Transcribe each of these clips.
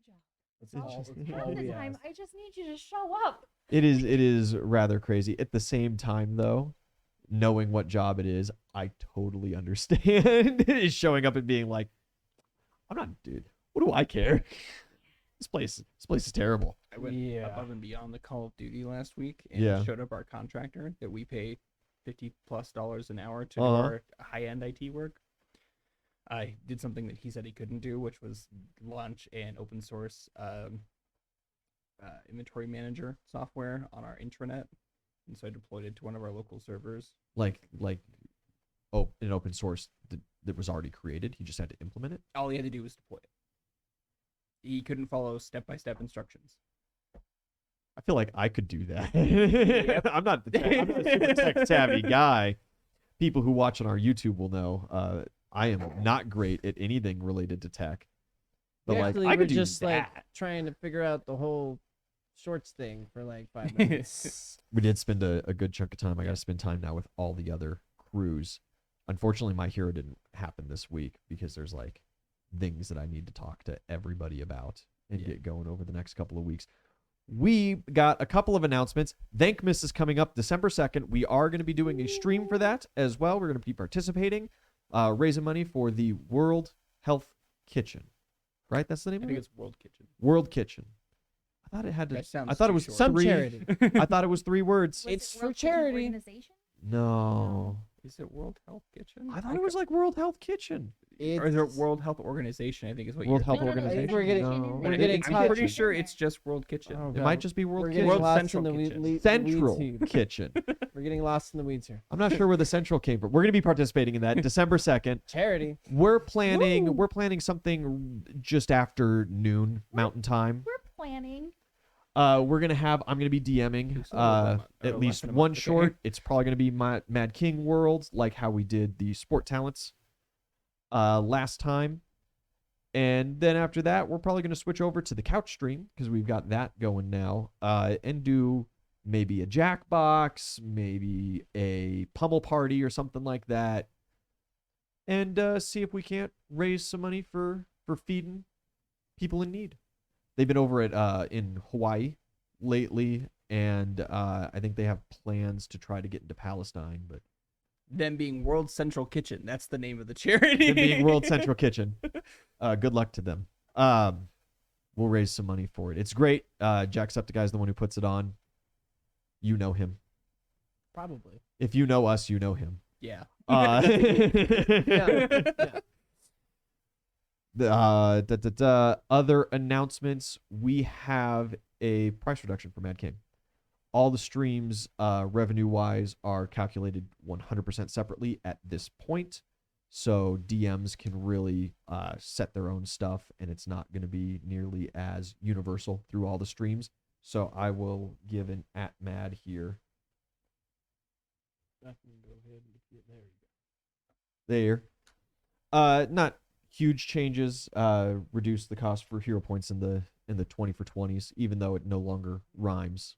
job. That's All, all half the we time, ask. I just need you to show up. It is rather crazy. At the same time, though, knowing what job it is, I totally understand. Is showing up and being like, I'm not, dude. What do I care? This place is terrible. I went Yeah. above and beyond the Call of Duty last week and Yeah. showed up our contractor that we pay $50+ an hour to do Uh-huh. our high-end IT work. I did something that he said he couldn't do, which was launch an open source inventory manager software on our intranet. And so I deployed it to one of our local servers. Like an open source that was already created. He just had to implement it. All he had to do was deploy it. He couldn't follow step-by-step instructions. I feel like I could do that. Yep. I'm not a super tech savvy guy. People who watch on our YouTube will know I am not great at anything related to tech. But like Actually, I we're could do just like that. trying to figure out the whole shorts thing for like 5 minutes. We did spend a good chunk of time. I got to spend time now with all the other crews. Unfortunately, my hero didn't happen this week because there's like things that I need to talk to everybody about and get going over the next couple of weeks. We got a couple of announcements. Thankmas is coming up December 2nd. We are going to be doing a stream for that as well. We're going to be participating, raising money for the World Health Kitchen. Right? That's the name I of think it? it's World Kitchen. World Kitchen. I thought it had to. That sounds I thought it too was short. Some three. charity. I thought it was 3 words. Was It's it for World Kitchen charity. Organization? No. Is it World Health Kitchen? I thought it was like World Health Kitchen. Or is it World Health Organization? I think is what World you're Health thinking. Organization. We're getting- No. we're I getting think- I'm pretty touched. sure it's just World Kitchen. Oh, It God. might just be World We're Kitchen. getting World lost Central in the Kitchen. weeds Central here. Kitchen. We're getting lost in the weeds here. I'm not sure where the Central came from. We're going to be participating in that December 2nd. Charity. We're planning Woo! we're planning something just after noon Mountain Time. We're planning. We're gonna have. I'm gonna be DMing So less at than least a one month, okay. short. It's probably gonna be my Mad King Worlds, like how we did the Sport Talents last time. And then after that, we're probably gonna switch over to the couch stream because we've got that going now. And do maybe a Jackbox, maybe a pummel party or something like that. And see if we can't raise some money for feeding people in need. They've been over at in Hawaii lately, and I think they have plans to try to get into Palestine, but Them being World Central Kitchen. That's the name of the charity. them being World Central Kitchen. Good luck to them. We'll raise some money for it. It's great. Jacksepticeye is the one who puts it on. You know him. Probably. If you know us, you know him. Yeah. Other announcements. We have a price reduction for Mad King. All the streams, revenue-wise, are calculated 100% separately at this point. So DMs can really set their own stuff, and it's not going to be nearly as universal through all the streams. So I will give an @mad here. There. Not huge changes. Reduce the cost for hero points in the 20 for 20s, even though it no longer rhymes.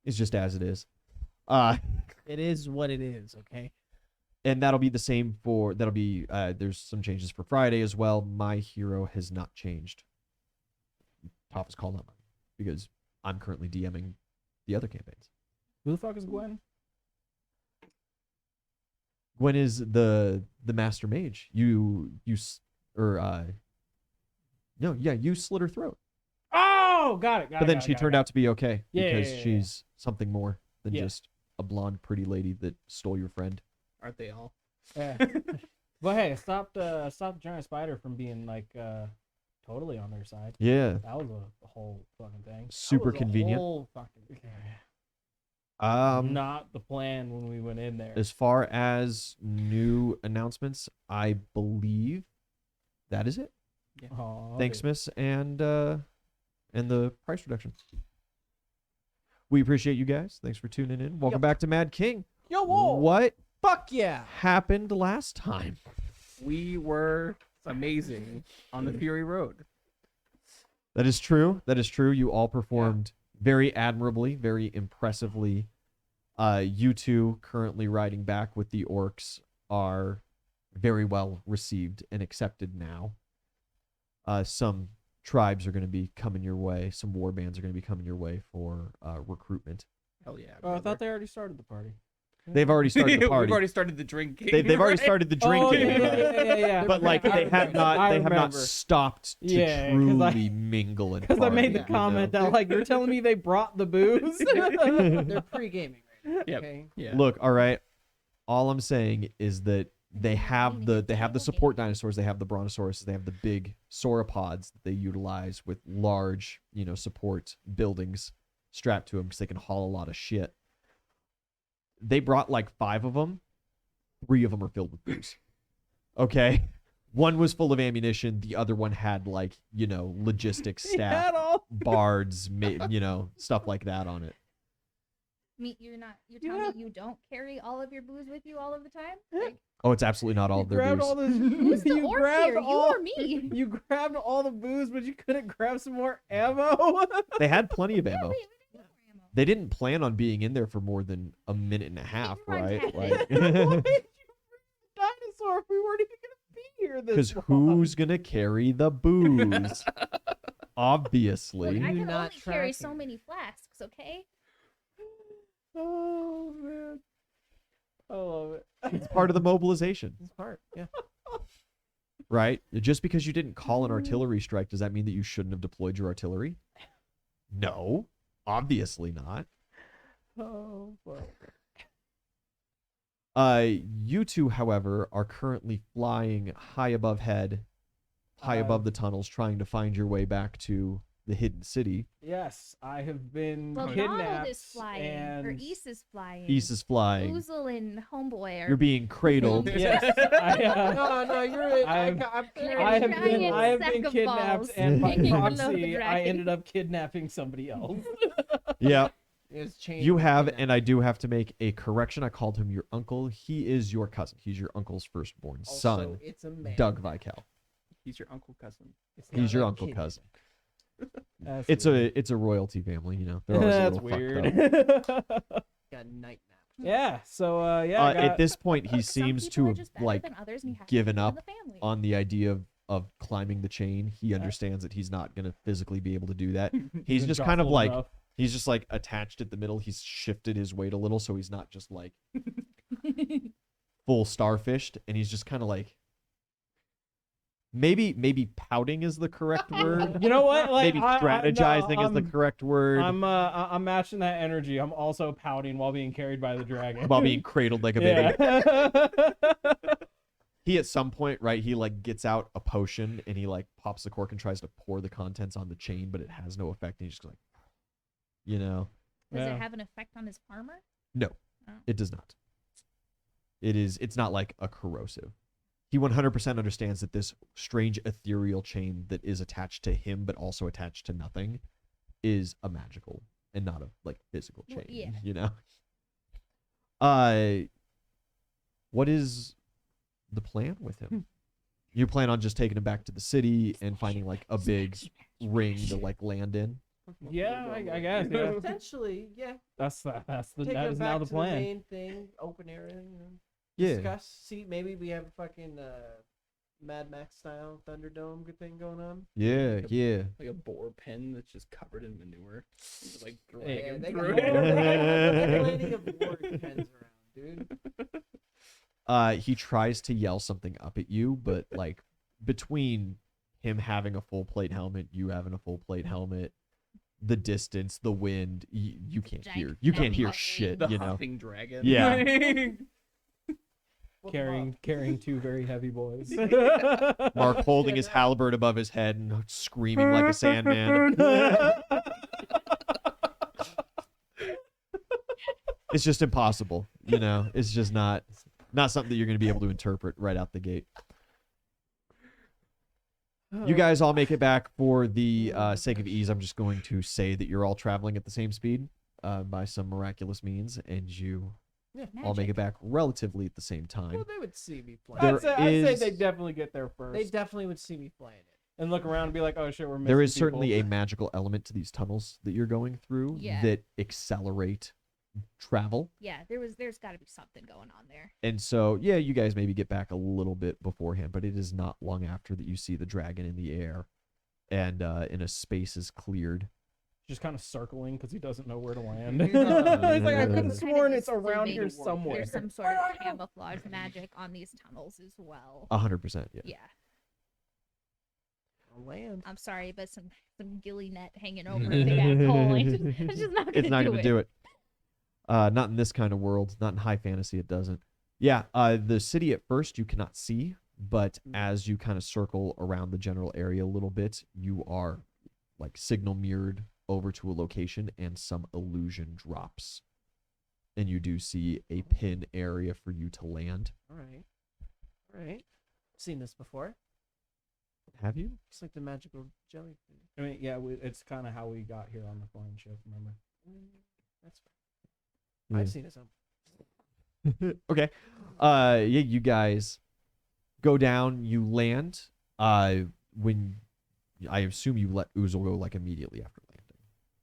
It's just as it is. It is what it is, okay? And that'll be the same for there's some changes for Friday as well. My hero has not changed. Top is called up because I'm currently DMing the other campaigns. Who the fuck is Gwen? Gwen is the master mage. You slit her throat. Oh, got it. But then she turned out to be okay Yeah, because yeah, yeah. she's something more than Yeah. just a blonde pretty lady that stole your friend. Aren't they all? Yeah. But hey, stopped Giant Spider from being like totally on their side. Yeah. That was a whole fucking thing. Super That was a convenient. whole fucking Um not the plan when we went in there. as far as new announcements, I believe that is it. Aw, Thanks, dude. Miss, and the price reduction. We appreciate you guys. Thanks for tuning in. Welcome Yep. back to Mad King. Yo, whoa. What Fuck yeah. happened last time? We were amazing on the Fury Road. That is true. That is true. You all performed very admirably, very impressively. You two currently riding back with the orcs are very well received and accepted now. Some tribes are going to be coming your way. Some war bands are going to be coming your way for recruitment. Hell yeah. Oh, I brother. thought they already started the party. They've already started the party. We've already started the drinking. They've already right? started the Oh, drinking. yeah. But like they have not I they have not remember. stopped to Yeah, 'cause I- truly mingle and Because I made the party, comment you know? that like you're telling me they brought the booze. They're pre-gaming right now. Yep. Okay. Yeah. Look, all right. All I'm saying is that they have Gaming the is they have the table support gaming. dinosaurs, they have the brontosauruses, they have the big sauropods that they utilize with large, support buildings strapped to them because they can haul a lot of shit. They brought like 5 of them. 3 of them are filled with booze. Okay. One was full of ammunition. The other one had like, logistics He staff, had all- bards, stuff like that on it. You're telling me you don't carry all of your booze with you all of the time? Like, Oh, it's absolutely not all You of their grabbed booze. all the who's the you orc grabbed here? You all- or me? You grabbed all the booze, but you couldn't grab some more ammo. They had plenty of Yeah, ammo. we didn't need more ammo. They didn't plan on being in there for more than a minute and a half, run right? tactics. Like, Why did you bring a dinosaur if we weren't even gonna be here this because long? who's gonna carry the booze? Obviously. Look, I you can not only carry track so it? many flasks, okay? Oh man, I love it. It's part of the mobilization, It's part. Yeah. right? Just because you didn't call an artillery strike, does that mean that you shouldn't have deployed your artillery? No, obviously not. Oh fuck. You two, however, are currently flying high above the tunnels, trying to find your way back to the hidden city. Yes, I have been Well, kidnapped. Donald is flying, or and East is flying. East is flying. Uzul and Homeboy are. You're being cradled. Yes, No, you're. I'm carrying I have Giant been I have sack been of kidnapped, balls and by hanging below the proxy, I dragon. ended up kidnapping somebody else. Yeah, It's changed. you have, and I do have to make a correction. I called him your uncle. He is your cousin. He's your uncle's firstborn son, It's a man. Doug Vykell. He's your uncle cousin. It's He's not your a uncle kid. cousin. That's It's weird. a royalty family, They're always That's a little weird. fucked up. Got night nap. Yeah. So yeah. I got, At this point, he Look, some seems people to are have just better like than others, and you have to given keep them in up the family. on the idea of climbing the chain. He understands that he's not going to physically be able to do that. He's just kind of jostled like enough. he's just like attached at the middle. He's shifted his weight a little, so he's not just like full starfished, and he's just kind of like maybe pouting is the correct word. You know what? Like, Maybe no, strategizing is the correct word I'm matching that energy. I'm also pouting while being carried by the dragon. while being cradled like a baby. yeah. He at some point, right, he like gets out a potion and he like pops the cork and tries to pour the contents on the chain, but it has no effect. And he's just like, Does Yeah. it have an effect on his armor? no, it does not. It's not like a corrosive. He 100% understands that this strange ethereal chain that is attached to him, but also attached to nothing, is a magical and not a like physical Well, chain. yeah. What is the plan with him? You plan on just taking him back to the city and finding like a big ring to like land in? Yeah, I guess. Yeah. Potentially, yeah. That Take is it now back the to plan. the main thing, open area. Yeah. Discuss. See, maybe we have a fucking Mad Max style Thunderdome good thing going on. Yeah, yeah. Like a boar pen that's just covered in manure. Just, like drag Hey, him they through got it. plenty of board pens around, dude. He tries to yell something up at you, but like between him having a full plate helmet, you having a full plate helmet, the distance, the wind, you can't Giant hear. You can't hear huffing shit, The you know. huffing dragon. Yeah. Carrying 2 very heavy boys. Mark holding his halberd above his head and screaming like a sandman. It's just impossible, It's just not something that you're going to be able to interpret right out the gate. You guys all make it back. For the sake of ease, I'm just going to say that you're all traveling at the same speed by some miraculous means, and you all make it back relatively at the same time. Well, they would see me playing. There I'd say is- they definitely get there first. They definitely would see me playing it. and look around and be like, oh shit, we're missing There is people. certainly a magical element to these tunnels that you're going through Yeah. that accelerate travel. Yeah, there's got to be something going on there. And so, yeah, you guys maybe get back a little bit beforehand, but it is not long after that you see the dragon in the air and a space is cleared. Just kind of circling because he doesn't know where to land. He's like, I could have Kind of sworn it's assuming around here somewhere. There's some sort of camouflage magic on these tunnels as well. 100%. Yeah. Yeah. Land. I'm sorry, but some gilly net hanging over a big ass hole. It's just not gonna It's not do going to do it. Not in this kind of world. Not in high fantasy. It doesn't. Yeah. The city at first you cannot see, but as you kind of circle around the general area a little bit, you are like signal mirrored over to a location, and some illusion drops, and you do see a pin area for you to land. All right. Seen this before. Have you? It's like the magical jelly thing. I mean, yeah, it's kind of how we got here on the flying ship. Remember? That's fine. Yeah. I've seen it some. Okay. Yeah, you guys go down, you land. When I assume you let Uzul go like immediately after landing.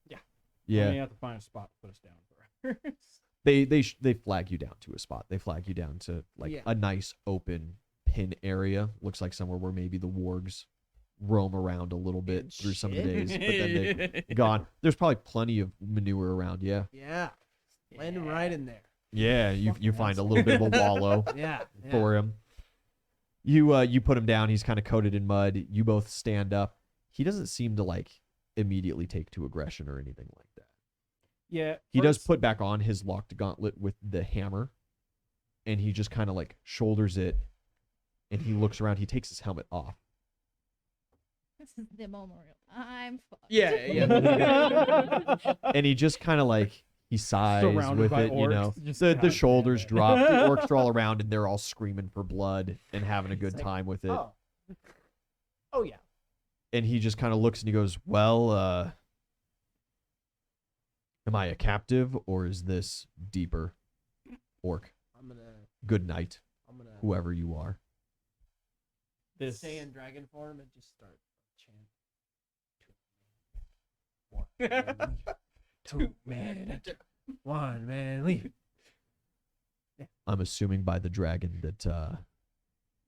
Yeah. Yeah. I mean, you have to find a spot to put us down first. They flag you down to a spot. They flag you down to like Yeah. a nice open pin area. Looks like somewhere where maybe the wargs roam around a little bit Good through some of the shit. days, but then they've gone. There's probably plenty of manure around. Yeah. Yeah. Landing right in there. Yeah. You find a little bit of a wallow Yeah. for him. You put him down. He's kind of coated in mud. You both stand up. He doesn't seem to like immediately take to aggression or anything like that. Yeah. He does first- put back on his locked gauntlet with the hammer, and he just kind of like shoulders it, and he looks around. He takes his helmet off. This is the memorial. I'm fucked. Yeah. And he just kind of like, he sighs Surrounded with by it, you know. orcs, just The goddamn shoulders it. drop. The orcs are all around, and they're all screaming for blood and having a good like, time with it. Oh yeah. And he just kind of looks and he goes, well, am I a captive or is this deeper? Orc, I'm gonna good night, whoever you are. This stay in dragon form and just start chant. Two man, one man, leave. I'm assuming by the dragon that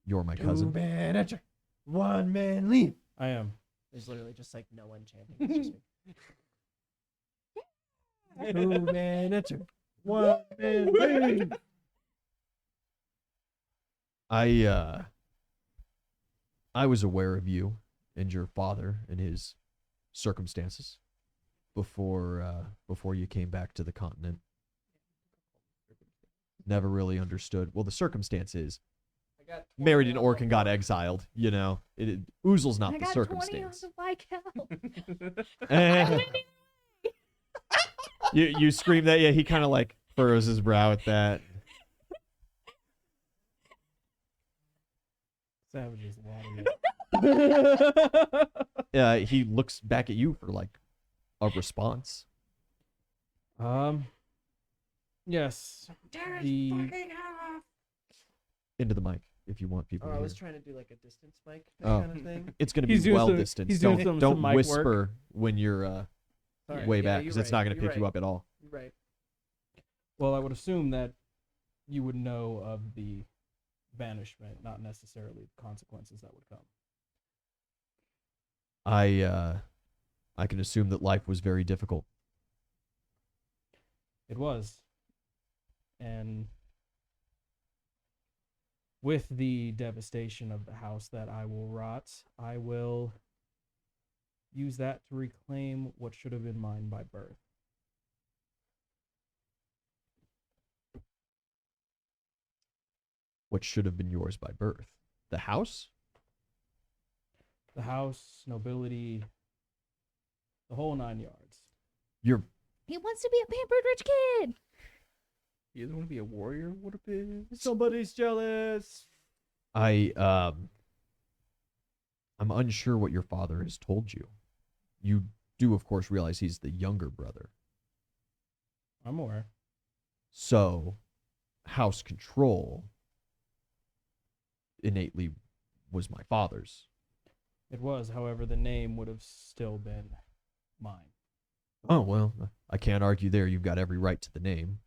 you're my cousin. Two man, enter. One man, leave. I am. There's literally just like no one chanting. It's just me. Two man, enter. One man, leave. I was aware of you and your father and his circumstances before you came back to the continent. Never really understood. Well, the circumstance is married an orc and got exiled. You know, Uzul's not I the got 20 on circumstance. the Vykell. Eh. you scream that. Yeah, he kind of like furrows his brow at that. Savages lauding He looks back at you for like a response. it. Yes. The Into the mic if you want people Oh, to I hear. was trying to do like a distance mic Oh. kind of thing. It's going to be He's doing well some- distance. he's doing Don't some mic work. whisper when you're Sorry. way Yeah, back you're because it's right, not going to you're pick you right, up at all. You're right. well, I would assume that you would know of the banishment, not necessarily the consequences that would come. I can assume that life was very difficult. It was. And with the devastation of the house that I will rot, I will use that to reclaim what should have been mine by birth. What should have been yours by birth? The house? The house, nobility, the whole 9 yards. You're He wants to be a pampered rich kid. You don't want to be a warrior? What a bitch. Somebody's jealous. I'm unsure what your father has told you. You do of course realize he's the younger brother. I'm aware. So house control innately was my father's. It was, however, the name would have still been mine. Oh, well, I can't argue there. You've got every right to the name.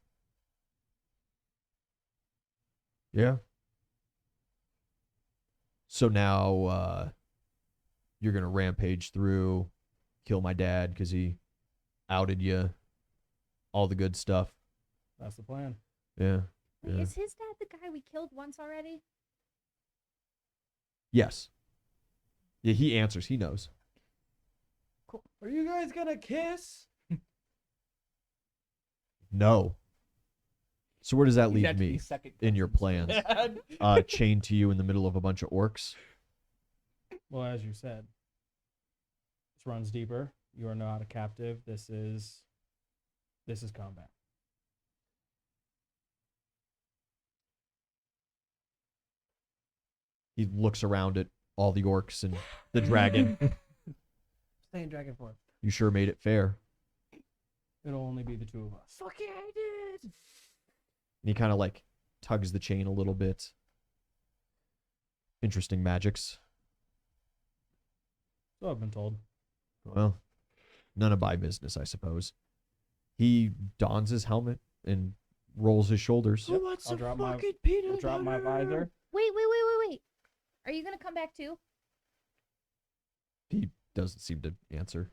Yeah. So now, you're gonna rampage through, kill my dad because he outed you, all the good stuff. That's the plan. Yeah. Wait, Yeah. is his dad the guy we killed once already? Yes. Yeah, he answers. He knows. Are you guys gonna kiss? No. So where does that He'd leave have to be me second in your cousins. plans? Chained to you in the middle of a bunch of orcs. Well, as you said, this runs deeper. You are not a captive. This is combat. He looks around at all the orcs and the dragon. Stay in dragon form. You sure made it fair. It'll only be the two of us. Fuck yeah, I did. And he kind of like tugs the chain a little bit. Interesting magics. So I've been told. Well, none of my business, I suppose. He dons his helmet and rolls his shoulders. Who wants I'll some drop my- fucking peanut I'll drop my butter? visor. Wait. Are you gonna come back too? He doesn't seem to answer.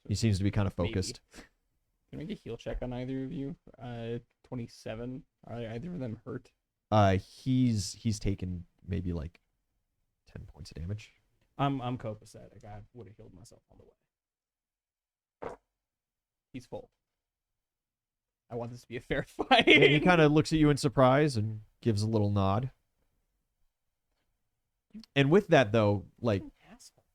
He seems to be kind of Maybe. focused. Can I make a heal check on either of you? 27. Are either of them hurt? He's taken maybe like 10 points of damage. I'm copacetic. I would have healed myself on the way. He's full. I want this to be a fair fight. Yeah, he kind of looks at you in surprise and gives a little nod. And with that, though, like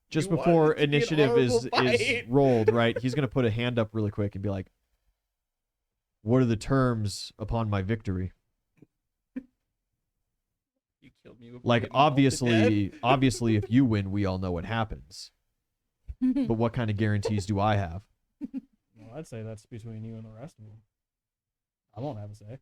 just You before wanted it to be an initiative is honorable fight. rolled, right? He's gonna put a hand up really quick and be like, "What are the terms upon my victory?" You killed me. before Like getting mauled to death. obviously, if you win, we all know what happens. But what kind of guarantees do I have? Well, I'd say that's between you and the rest of them. I won't have a say.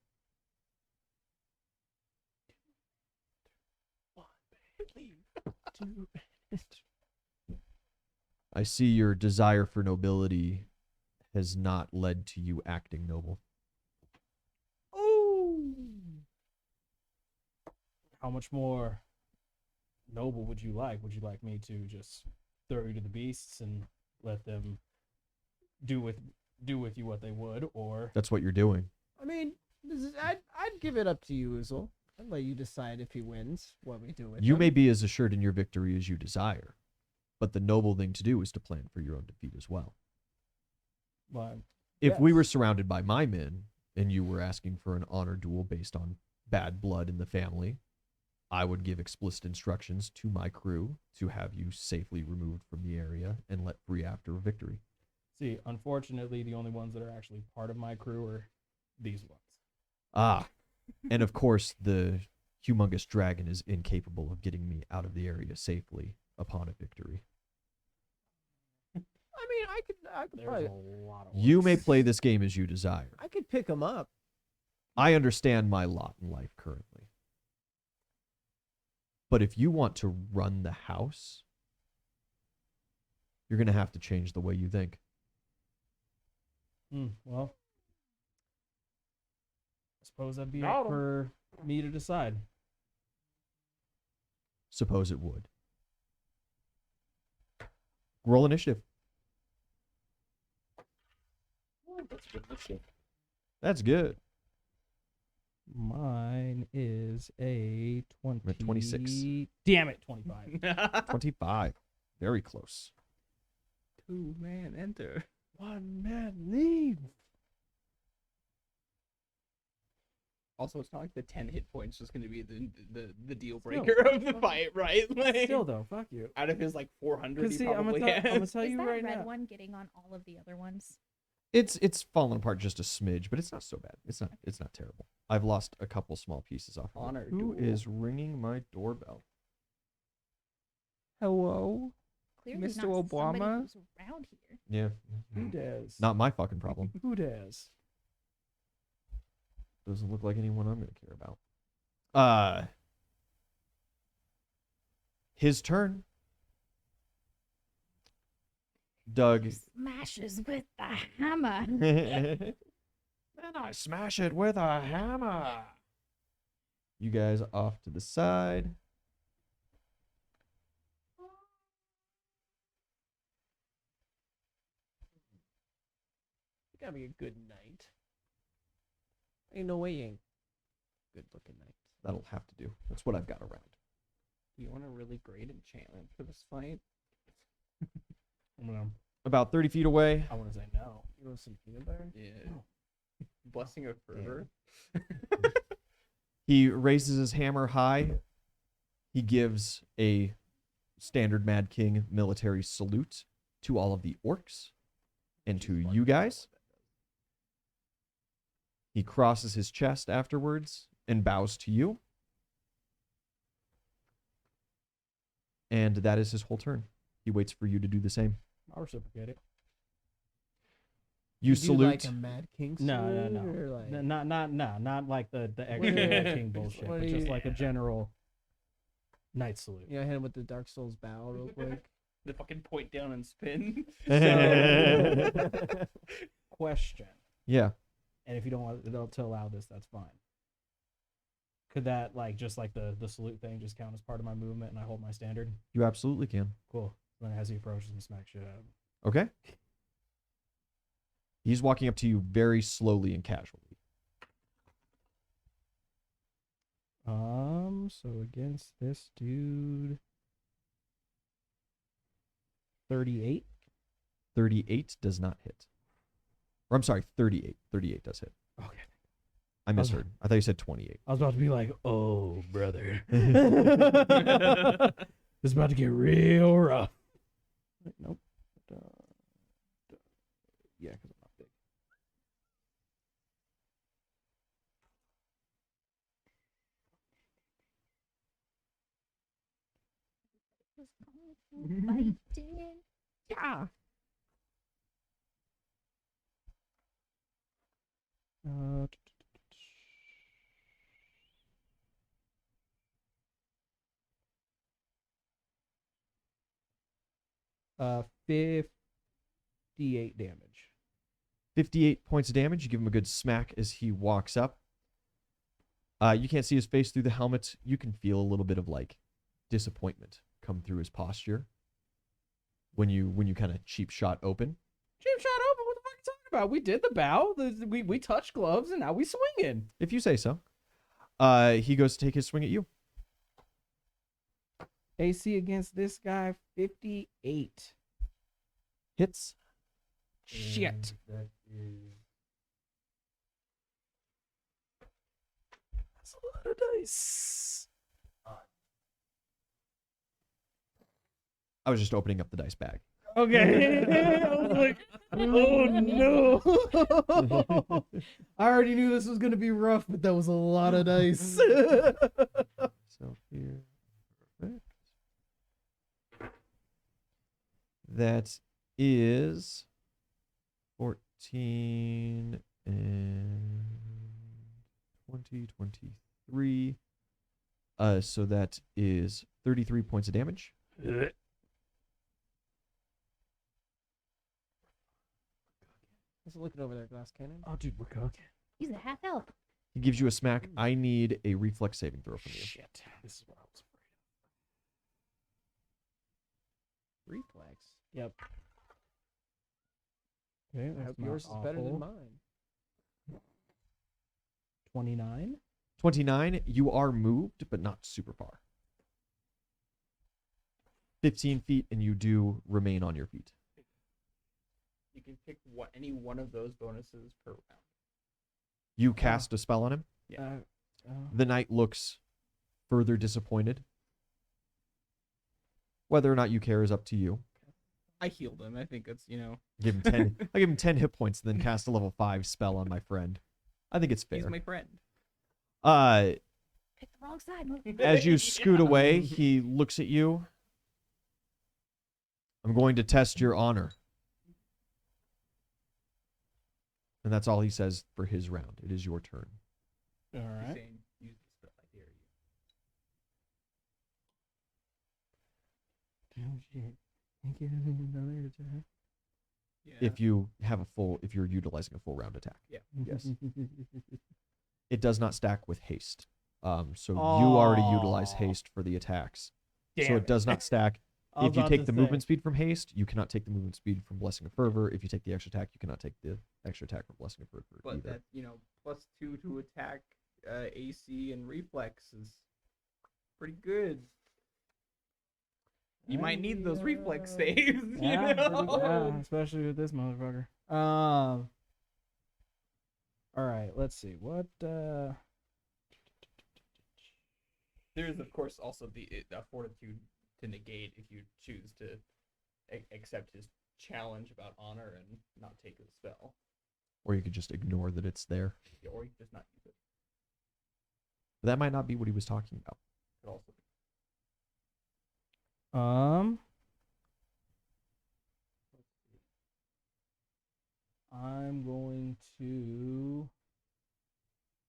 I see your desire for nobility has not led to you acting noble. How much more noble would you like? Would you like me to just throw you to the beasts and let them do with you what they would, or That's what you're doing. I mean, I'd give it up to you, Uzul. I'd let you decide if he wins what we do with You him. may be as assured in your victory as you desire, but the noble thing to do is to plan for your own defeat as well. well, If we Yes. were surrounded by my men and you were asking for an honor duel based on bad blood in the family, I would give explicit instructions to my crew to have you safely removed from the area and let free after victory. see, unfortunately, the only ones that are actually part of my crew are these ones. Ah, and of course, the humongous dragon is incapable of getting me out of the area safely upon a victory. I mean, I could There's probably, a lot of You may orcs. play this game as you desire. I could pick him up. I understand my lot in life currently. But if you want to run the house, you're going to have to change the way you think. Well, I suppose that'd be Got up 'em. for me to decide. Suppose it would. Roll initiative. That's good. That's good. That's good. Mine is a 20. I'm at 26. Damn it, 25. 25. Very close. 2-man enter. One man leave. Also, it's not like the 10 hit points is going to be the deal breaker of the fight, right? Like, Still though, fuck you. out of his like 400, Because he see, I'm probably gonna has. tell Is you that right red now. one getting on all of the other ones? It's fallen apart just a smidge, but it's not so bad. It's not terrible. I've lost a couple small pieces off of it. Honor Who duel. is ringing my doorbell? Hello? Clearly Mr. not somebody Obama? who's around here. Yeah. Who dares? Not my fucking problem. Who dares? Doesn't look like anyone I'm going to care about. His turn. Doug. Smashes with the hammer. Then I smash it with a hammer. You guys off to the side. Gotta be a good knight. Ain't no way you ain't good looking knight. That'll have to do. That's what I've got around. Do you want a really great enchantment for this fight? I'm gonna, About 30 feet away, I want to say no. You want some peanut butter? Yeah. Blessing of fervor. he raises his hammer high. He gives a standard Mad King military salute to all of the orcs and to you guys. He crosses his chest afterwards and bows to you. And that is his whole turn. He waits for you to do the same. I'll reciprocate it. You Do salute. like a Mad King salute? No. Or like... Not like the extra What- Mad King bullshit, what but do just you- like a general knight salute. Yeah, hit him with the Dark Souls bow real quick. The fucking point down and spin. Question, Yeah. and if you don't want to allow this, that's fine. Could that like just like the salute thing just count as part of my movement and I hold my standard? You absolutely can. Cool. Then as he approaches and smack shit out of him. Okay. He's walking up to you very slowly and casually. So against this dude, 38. 38 does not hit. Or I'm sorry, 38. 38 does hit. Okay. I misheard. I thought you said 28. I was about to be like, oh, brother. It's about to get real rough. Wait, nope. Yeah, because I'm not big. Yeah. Uh, 58 damage. 58 points of damage. You give him a good smack as he walks up. You can't see his face through the helmet. You can feel a little bit of like disappointment come through his posture when you kind of cheap shot open. Cheap shot open. What the fuck are you talking about? We did the bow. We touched gloves, and now we swinging. If you say so. He goes to take his swing at you. AC against this guy, 58. Hits. Shit. That is... That's a lot of dice. I was just opening up the dice bag. Okay. I was like, oh no. I already knew this was going to be rough, but that was a lot of dice. So here. Perfect. That is 14 and 20, 23. So that is 33 points of damage. Just looking over there, glass cannon. Oh, dude, we're cooking. He's a half health. He gives you a smack. I need a reflex saving throw from you. Shit. This is what I was afraid Reflex. of. Yep. Okay, I that's hope not yours is better awful. than mine. 29. 29, you are moved, but not super far. 15 feet, and you do remain on your feet. You can pick any one of those bonuses per round. You cast a spell on him. Yeah. The knight looks further disappointed. Whether or not you care is up to you. I healed him. I think it's, Give him 10. I give him 10 hit points, and then cast a level 5 spell on my friend. I think it's fair. he's my friend. Pick the wrong side. As you scoot away, he looks at you. I'm going to test your honor. And that's all he says for his round. It is your turn. All He's right. saying, use the spell. I dare you. Oh, shit. Can't get another attack. Yeah. If you're utilizing a full round attack. Yes. Yes. It does not stack with haste. So you already utilize Aw. haste for the attacks. So Damn it does not stack. I was If you about take to the say, movement speed from haste, you cannot take the movement speed from Blessing of Fervor. If you take the extra attack, you cannot take the extra attack from Blessing of Fervor but either. that +2 to attack, AC and reflex is pretty good. You might need those reflex saves. Yeah, pretty good. know? Especially with this motherfucker. All right, let's see. What There's of course also the fortitude to negate if you choose to accept his challenge about honor and not take the spell, Or you could just ignore that it's there. or you just not use it. But that might not be what he was talking about. Could also be. I'm going to.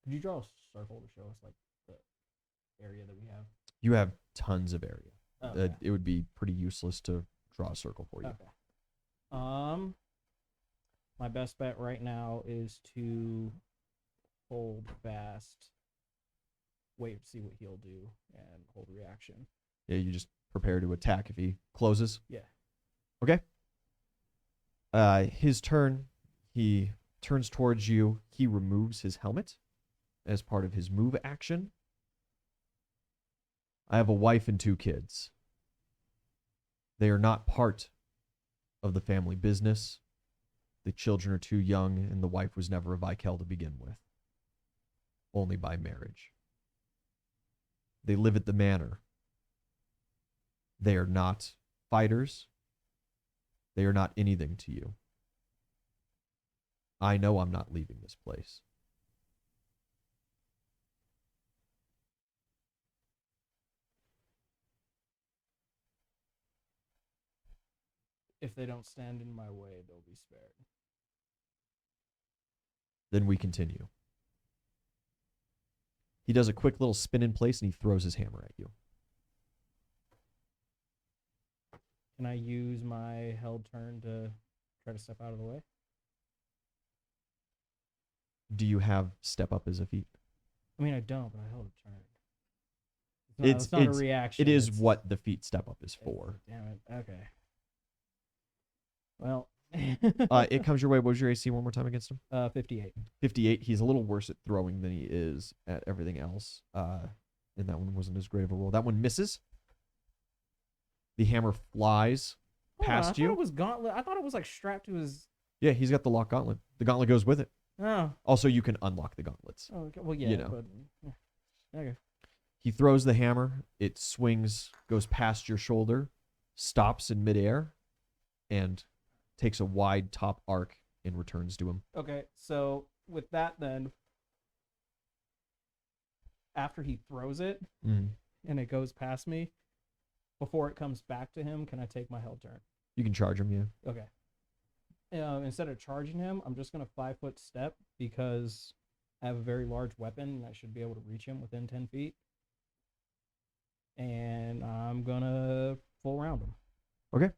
Could you draw a circle to show us like the area that we have? You have tons of area. Okay. It would be pretty useless to draw a circle for you. Okay. My best bet right now is to hold fast, wait to see what he'll do, and hold reaction. Yeah, you just prepare to attack if he closes. Yeah. Okay. His turn. He turns towards you. He removes his helmet as part of his move action. I have a wife and 2 kids. They are not part of the family business. The children are too young, and the wife was never a Vykell to begin with. Only by marriage. They live at the manor. They are not fighters. They are not anything to you. I know I'm not leaving this place. If they don't stand in my way, they'll be spared. Then we continue. He does a quick little spin in place and he throws his hammer at you. Can I use my held turn to try to step out of the way? Do you have step up as a feat? I mean, I don't, but I held a turn. It's not a reaction. It is it's- what the feat step up is for. Damn it. Okay. Well, It comes your way. What was your AC one more time against him? 58. 58. He's a little worse at throwing than he is at everything else. And that one wasn't as great of a roll. That one misses. The hammer flies Hold on, I past thought you. it was gauntlet. I thought it was like strapped to his. Yeah, he's got the lock gauntlet. The gauntlet goes with it. Oh. Also, you can unlock the gauntlets. Oh, okay. Well, yeah. You know. But, yeah. Okay. He throws the hammer. It swings, goes past your shoulder, stops in midair, and takes a wide top arc and returns to him. Okay. So with that, then, after he throws it and it goes past me, before it comes back to him, can I take my held turn? You can charge him, yeah. Okay. Instead of charging him, I'm just gonna 5-foot step because I have a very large weapon and I should be able to reach him within 10 feet. And I'm gonna full round him. Okay.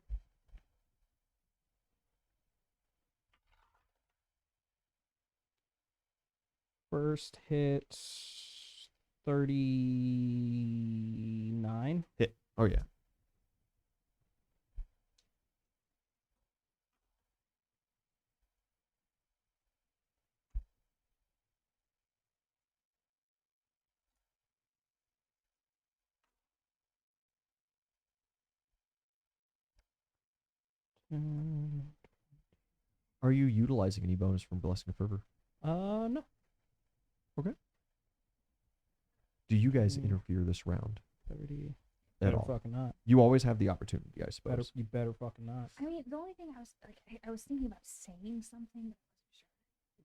First hit 39. Hit. Oh, yeah. Are you utilizing any bonus from Blessing of Fervor? No. Do you guys Mm. interfere this round 30. at Better all? fucking not. You always have the opportunity, I Better, suppose. you better fucking not. I mean, the only thing I was like, I was thinking about saying something,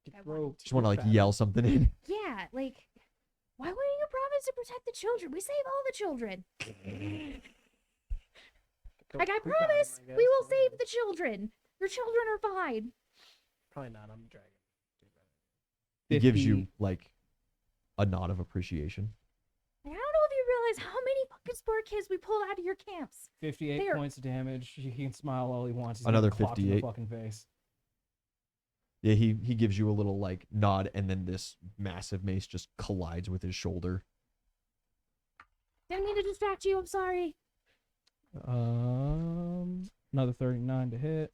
but I wasn't sure. I wanted Just want to like Bad. yell something in. Yeah, like, why wouldn't you promise to protect the children? We save all the children. Like, I promise we will save the children. Your children are fine. Probably not. I'm a dragon. He gives 50. you like a nod of appreciation. Like, I don't know if you realize how many fucking sport kids we pulled out of your camps. 58 There. points of damage. He can smile all he wants. He's Another getting clocked in the 58. fucking face. Yeah, he gives you a little like nod, and then this massive mace just collides with his shoulder. Didn't mean to distract you. I'm sorry. Another 39 to hit.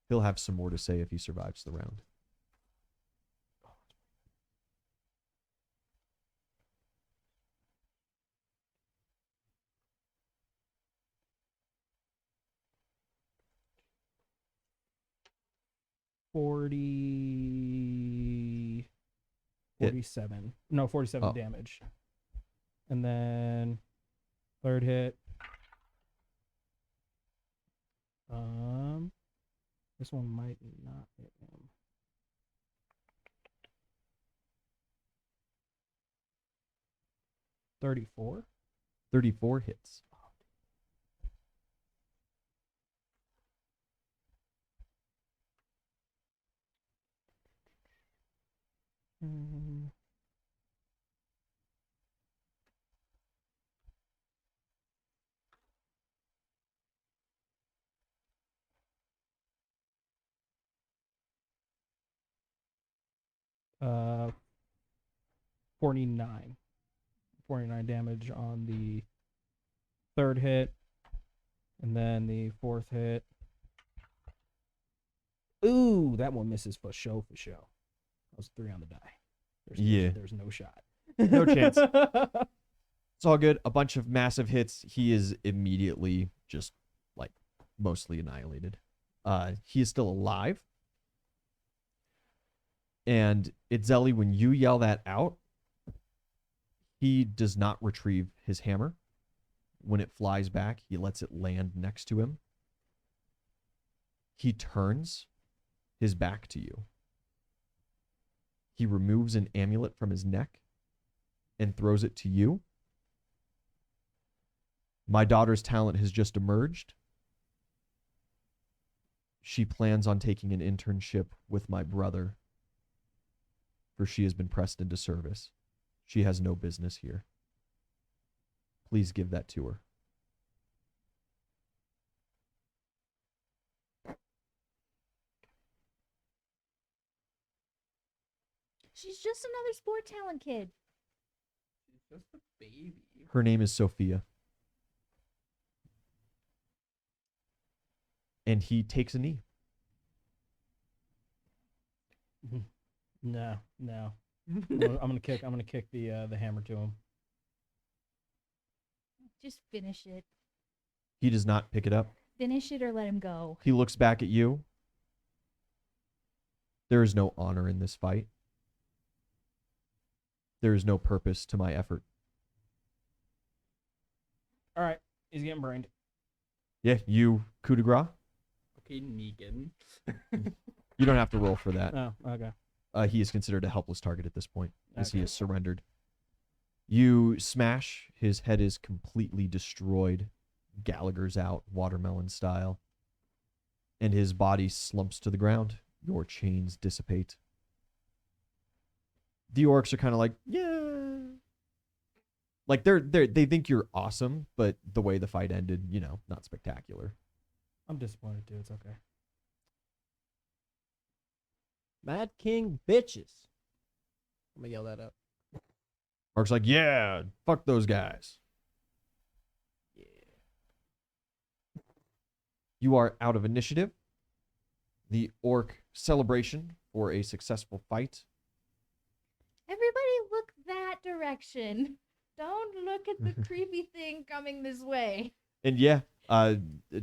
He'll have some more to say if he survives the round. Hit. 47. No, 47 Oh. damage. And then third hit. This one might not hit him. 34. 34 hits. Mm. Uh, 49. 49 damage on the third hit. And then the fourth hit. Ooh, that one misses for show. That was 3 on the die. There's no shot. No chance. It's all good. A bunch of massive hits. He is immediately just like mostly annihilated. He is still alive. And Itzeli, when you yell that out, he does not retrieve his hammer. When it flies back, he lets it land next to him. He turns his back to you. He removes an amulet from his neck and throws it to you. My daughter's talent has just emerged. She plans on taking an internship with my brother, for she has been pressed into service. She has no business here. Please give that to her. She's just another sport talent kid. She's just a baby. Her name is Sophia. And he takes a knee. No. I'm gonna kick the hammer to him. Just finish it. He does not pick it up. Finish it or let him go. He looks back at you. There is no honor in this fight. There is no purpose to my effort. All right, he's getting brained. Yeah, you coup de grace. Okay, Negan. You don't have to roll for that. Oh, okay. He is considered a helpless target at this point, as he Okay. has surrendered. You smash. His head is completely destroyed. Gallagher's out, watermelon style. And his body slumps to the ground. Your chains dissipate. The orcs are kind of like, yeah. Like they think you're awesome, but the way the fight ended, not spectacular. I'm disappointed too. It's okay. Mad King bitches. I'm gonna yell that out. Mark's like, yeah, fuck those guys. Yeah. You are out of initiative. The orc celebration for a successful fight. Everybody look that direction. Don't look at the creepy thing coming this way. And yeah,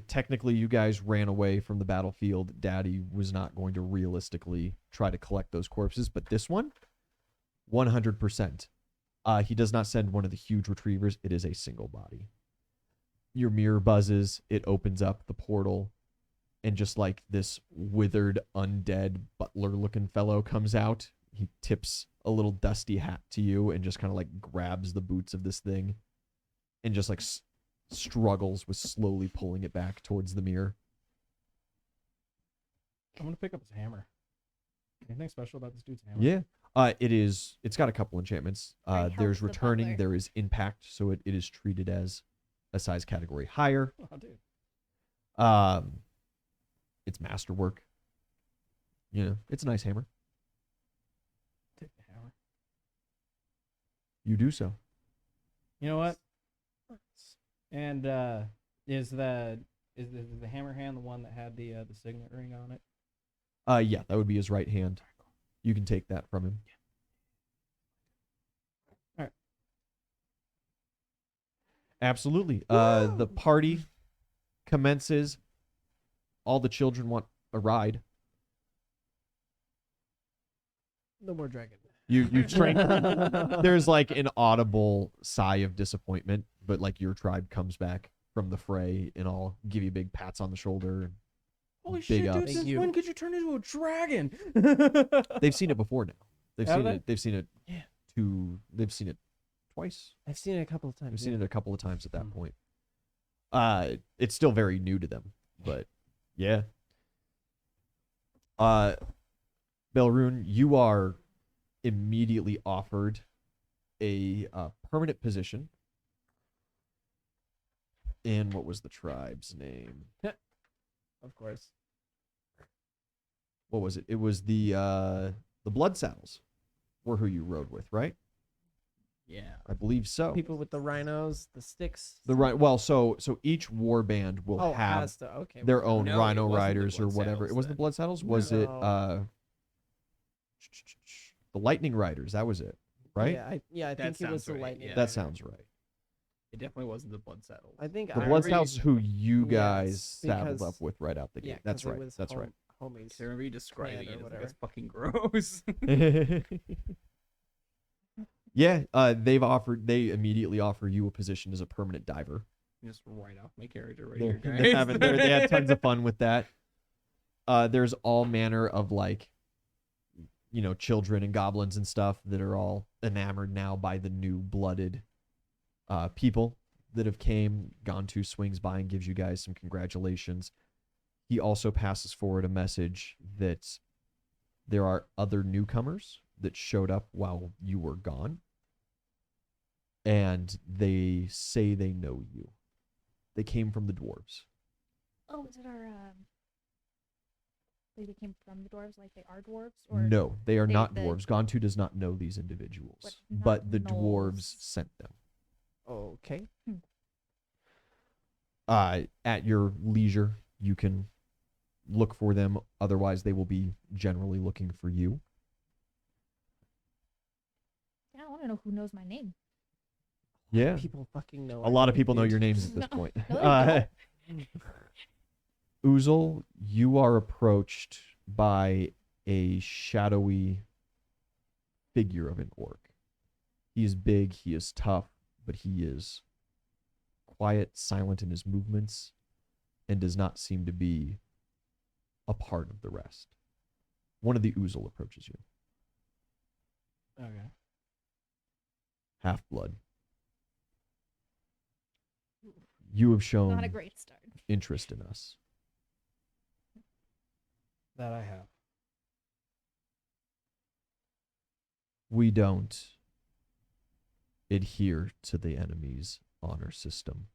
technically you guys ran away from the battlefield. Daddy was not going to realistically try to collect those corpses, but this one, 100%. He does not send one of the huge retrievers. It is a single body. Your mirror buzzes. It opens up the portal. And just like this withered, undead, butler-looking fellow comes out. He tips a little dusty hat to you and just kind of like grabs the boots of this thing. And just like struggles with slowly pulling it back towards the mirror. I'm gonna pick up his hammer. Anything special about this dude's hammer? Yeah. It's got a couple enchantments. Right, There's helps the returning, butler. there is impact, so it is treated as a size category higher. Oh, dude. It's masterwork. It's a nice hammer. Take the hammer. You do so. You know what? And is the hammer hand the one that had the signet ring on it? Yeah, that would be his right hand. You can take that from him. All right. Absolutely. The party commences. All the children want a ride. No more dragon. You train. There's like an audible sigh of disappointment, but like your tribe comes back from the fray and all give you big pats on the shoulder. Holy Big shit, dude! ups. Since Thank you. when could you turn into a dragon? They've seen it before now. They've Have seen they? it. They've seen it Yeah. They've seen it twice. I've seen it a couple of times. They've seen it a couple of times at that Mm. point. It's still very new to them, but yeah. Belrune, you are immediately offered a permanent position in what was the tribe's name? Of course. What was it? It was the Blood Saddles were who you rode with, right? Yeah. I believe so. People with the rhinos, the sticks. The right. Well, so each war band will Oh, have has to. Okay. their own No, it Rhino wasn't the Riders or Blood whatever. It Saddles was the then. Blood Saddles. Was it No. the Lightning Riders? That was it, right? Yeah, I That think it was sounds the right, lightning. yeah. That Rider. sounds right. It definitely wasn't the blood saddles. I think The I Blood remember you- Saddles, who you Yes, guys saddled because- up with right out the Yeah, gate. That's 'cause it right. was That's right. Homies. I remember you describing Clan or it as like, whatever. it's fucking gross. Yeah, they immediately offer you a position as a permanent diver. Just write off my character right They're- here, guys. they had tons of fun with that. There's all manner of like, children and goblins and stuff that are all enamored now by the new blooded people that have gone to swings by and gives you guys some congratulations. He also passes forward a message that there are other newcomers that showed up while you were gone, and they say they know you. They came from the dwarves. Oh, is it our they came from the dwarves, like they are dwarves, or No, they are they- not the- dwarves. Gontu does not know these individuals, but the dwarves sent them. Okay. At your leisure, you can look for them. Otherwise, they will be generally looking for you. Yeah, I want to know who knows my name. Yeah. People fucking know. A lot of people know your names at this No. point. No, they Uzul, you are approached by a shadowy figure of an orc. He is big, he is tough, but he is quiet, silent in his movements, and does not seem to be a part of the rest. One of the Uzul approaches you. Okay. Half-blood. You have shown Not a great start. interest in us. That I have. We don't adhere to the enemy's honor system.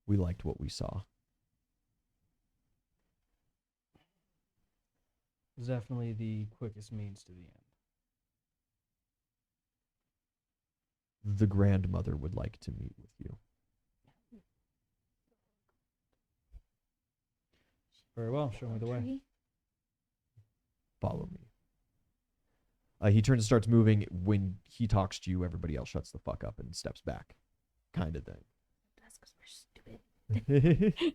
We liked what we saw. It's definitely the quickest means to the end. The grandmother would like to meet with you. Very well. Show me the way. Tree? Follow me. He turns and starts moving. When he talks to you, everybody else shuts the fuck up and steps back, kind of thing. That's because we're stupid.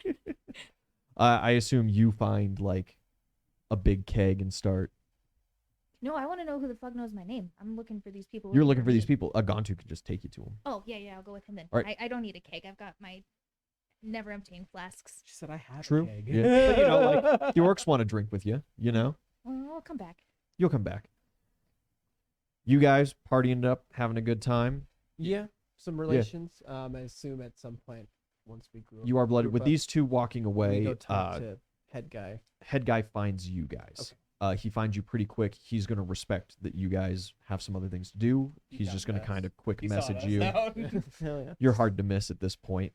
I assume you find like a big keg and start. No, I want to know who the fuck knows my name. I'm looking for these people. You're looking for me. these people. Gontu can just take you to them. Oh, yeah, I'll go with him then. All right. I don't need a keg. I've got my never emptying flasks. She said I have True. a keg. Yeah. But, like, the orcs want to drink with you, Well, I'll come back. You'll come back. You guys partying it up, having a good time. Yeah, some relations. I assume at some point once we grew up. You are blooded. group With up, these two walking we away, go talk to head guy. head guy finds you guys. He finds you pretty quick. He's going to respect that you guys have some other things to do. He's just going to Dumbass. kind of quick He saw message us you. out. Hell yeah. You're hard to miss at this point.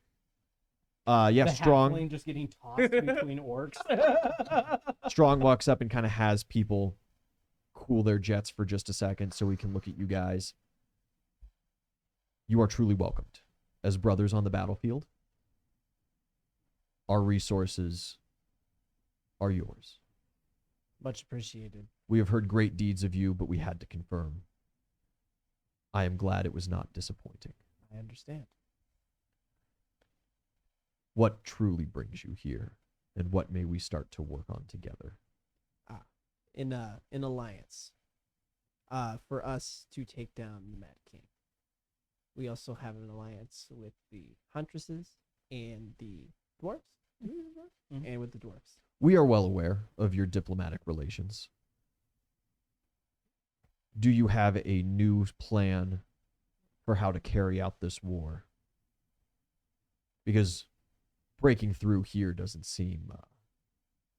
Yeah, The Strong. halfling just getting tossed between orcs. Strong walks up and kind of has people cool their jets for just a second so we can look at you guys. You are truly welcomed. As brothers on the battlefield, our resources are yours. Much appreciated. We have heard great deeds of you, but we had to confirm. I am glad it was not disappointing. I understand. What truly brings you here, and what may we start to work on together? In alliance. For us to take down the Mad King. We also have an alliance with the huntresses and the dwarves. Mhm. And with the dwarves. We are well aware of your diplomatic relations. Do you have a new plan for how to carry out this war? Because breaking through here doesn't seem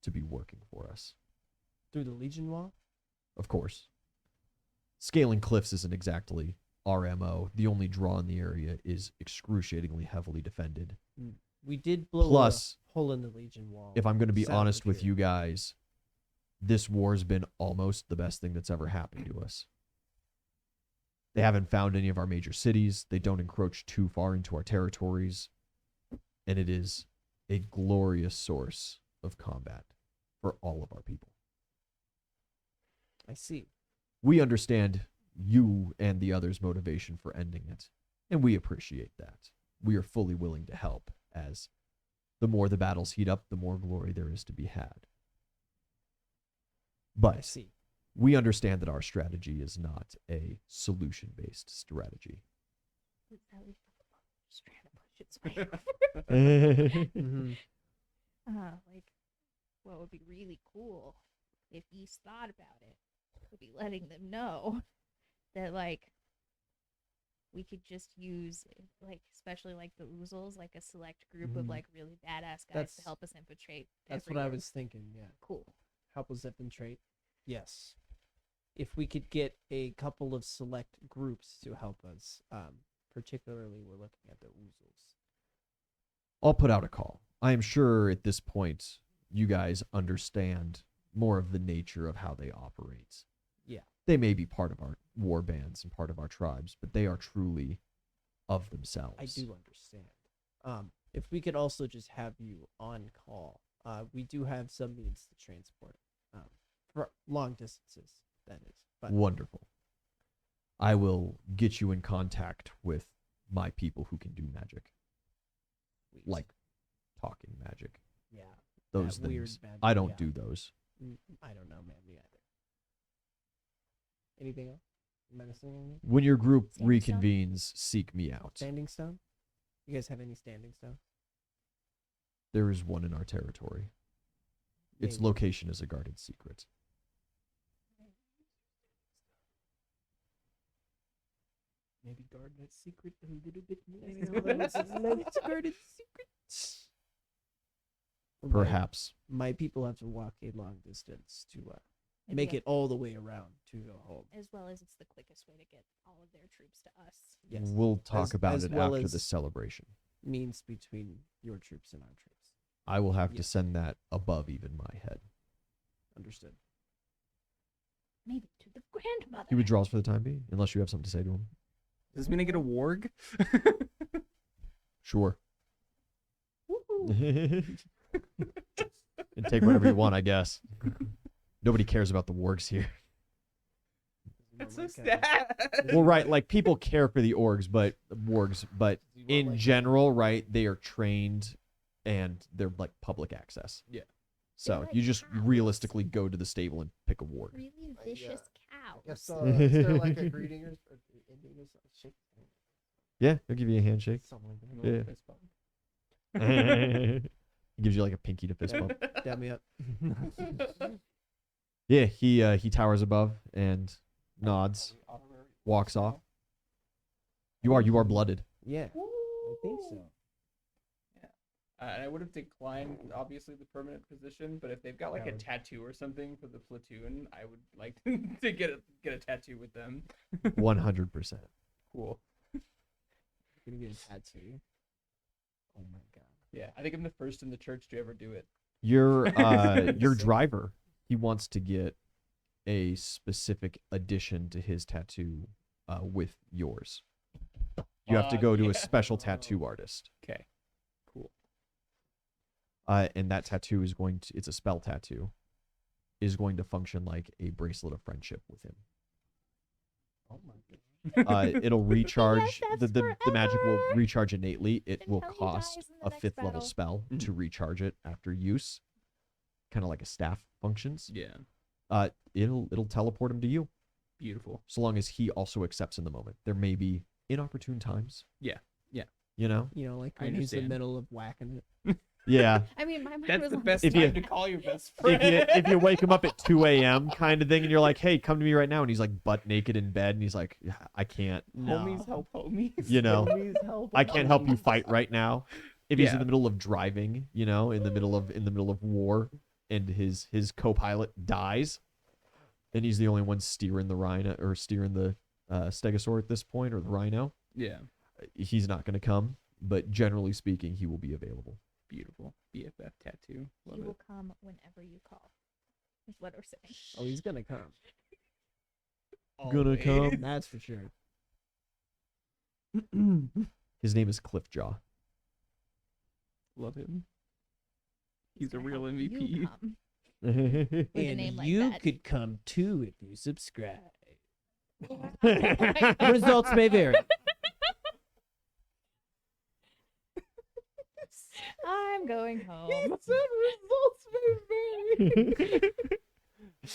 to be working for us. Through the Legion Wall? Of course. Scaling cliffs isn't exactly our MO. The only draw in the area is excruciatingly heavily defended. We did blow Plus, a hole in the Legion Wall. if I'm going to be south honest of with here. you guys, this war's been almost the best thing that's ever happened to us. They haven't found any of our major cities. They don't encroach too far into our territories. And it is a glorious source of combat for all of our people. I see. We understand you and the others' motivation for ending it, and we appreciate that. We are fully willing to help, as the more the battles heat up, the more glory there is to be had. I But see. we understand that our strategy is not a solution-based strategy. Just trying to push its way. Mm-hmm. Like, what would be really cool if East thought about it would be letting them know that, like, we could just use, like, especially like the Uzuls, like a select group of Mhm. like really badass guys That's- to help us infiltrate. That's every what I area. was thinking, yeah. Cool. Help us infiltrate. Yes. If we could get a couple of select groups to help us, particularly we're looking at the Uzuls. I'll put out a call. I am sure at this point you guys understand more of the nature of how they operate. Yeah. They may be part of our war bands and part of our tribes, but they are truly of themselves. I do understand. If we could also just have you on call, we do have some means to transport, for long distances. That is, but Wonderful. I will get you in contact with my people who can do magic, sweet. like talking magic. yeah, Those that weird things. magic, I don't yeah. do those. I don't know, man. Me either. Anything else? Am I missing anything? When your group Standing stone? reconvenes, seek me out. Standing stone? You guys have any standing stone? There is one in our territory. Its Maybe. location is a guarded secret. Maybe guard that secret a little bit more. Let's guard it secret. Perhaps. My people have to walk a long distance to And make we it all the way around to go home. as well as it's the quickest way to get all of their troops to us. Yes. We'll talk As- about as it well after as the celebration. means between your troops and our troops. I will have to Yes. send that above even my head. Understood. Maybe to the grandmother. He withdraws for the time being, unless you have something to say to him. Does this mean I get a warg? Sure. Woohoo. And take whatever you want, I guess. Nobody cares about the wargs here. That's so Like, sad. Well, right, like people care for the but in general, right, they are trained and they're like public access. Yeah. So like you just cows. realistically go to the stable and pick a warg. Really vicious cows. Yes, is there like a greeting or ending or something? Shake hands, Yeah, he'll give you a handshake. something like that. Yeah. Fist bump. He gives you like a pinky to fist bump. Dab me up. Yeah, he towers above and nods, walks off. You are blooded. Yeah, I think so. And I would have declined, obviously, the permanent position, but if they've got like a Coward. tattoo or something for the platoon, I would like to get a tattoo with them. 100%. Cool. Gonna get a tattoo. Oh my god. Yeah, I think I'm the first in the church to ever do it. Your Sick. driver, he wants to get a specific addition to his tattoo with yours. You have to go to yeah. a special tattoo artist. Okay. Cool. And that tattoo is going to, it's a spell tattoo, is going to function like a bracelet of friendship with him. Oh my god. It'll recharge, that's the magic will forever. recharge innately. It Until will he cost dies in the a next 5th level battle. spell to recharge it after use. Kind of like a staff functions. Yeah. It'll teleport him to you, Beautiful. so long as he also accepts in the moment. There may be inopportune times. Yeah. You know? Like I when he's in the understand. middle of whacking it. Yeah. I mean, my mind That's was the on best If time you- to call your best friend. if you wake him up at 2 a.m. kind of thing, and you're like, hey, come to me right now, and he's like butt naked in bed, and he's like, "Yeah, I can't. Homies help homies. You know, Homies help I can't help you fight right now. If he's Yeah. in the middle of driving, you know, in the middle of war, and his co-pilot dies, and he's the only one steering the rhino or steering the stegosaur at this point, or the rhino, Yeah. he's not going to come. But generally speaking, he will be available. Beautiful. BFF tattoo. Love He it. will come whenever you call. Is what we're saying. Oh, he's gonna come. Gonna come. Always. That's for sure. His name is Cliffjaw. Love him. He's a Gonna real help MVP. you come. That's With a And name like you that. could come too if you subscribe. God. Results may vary. I'm going home.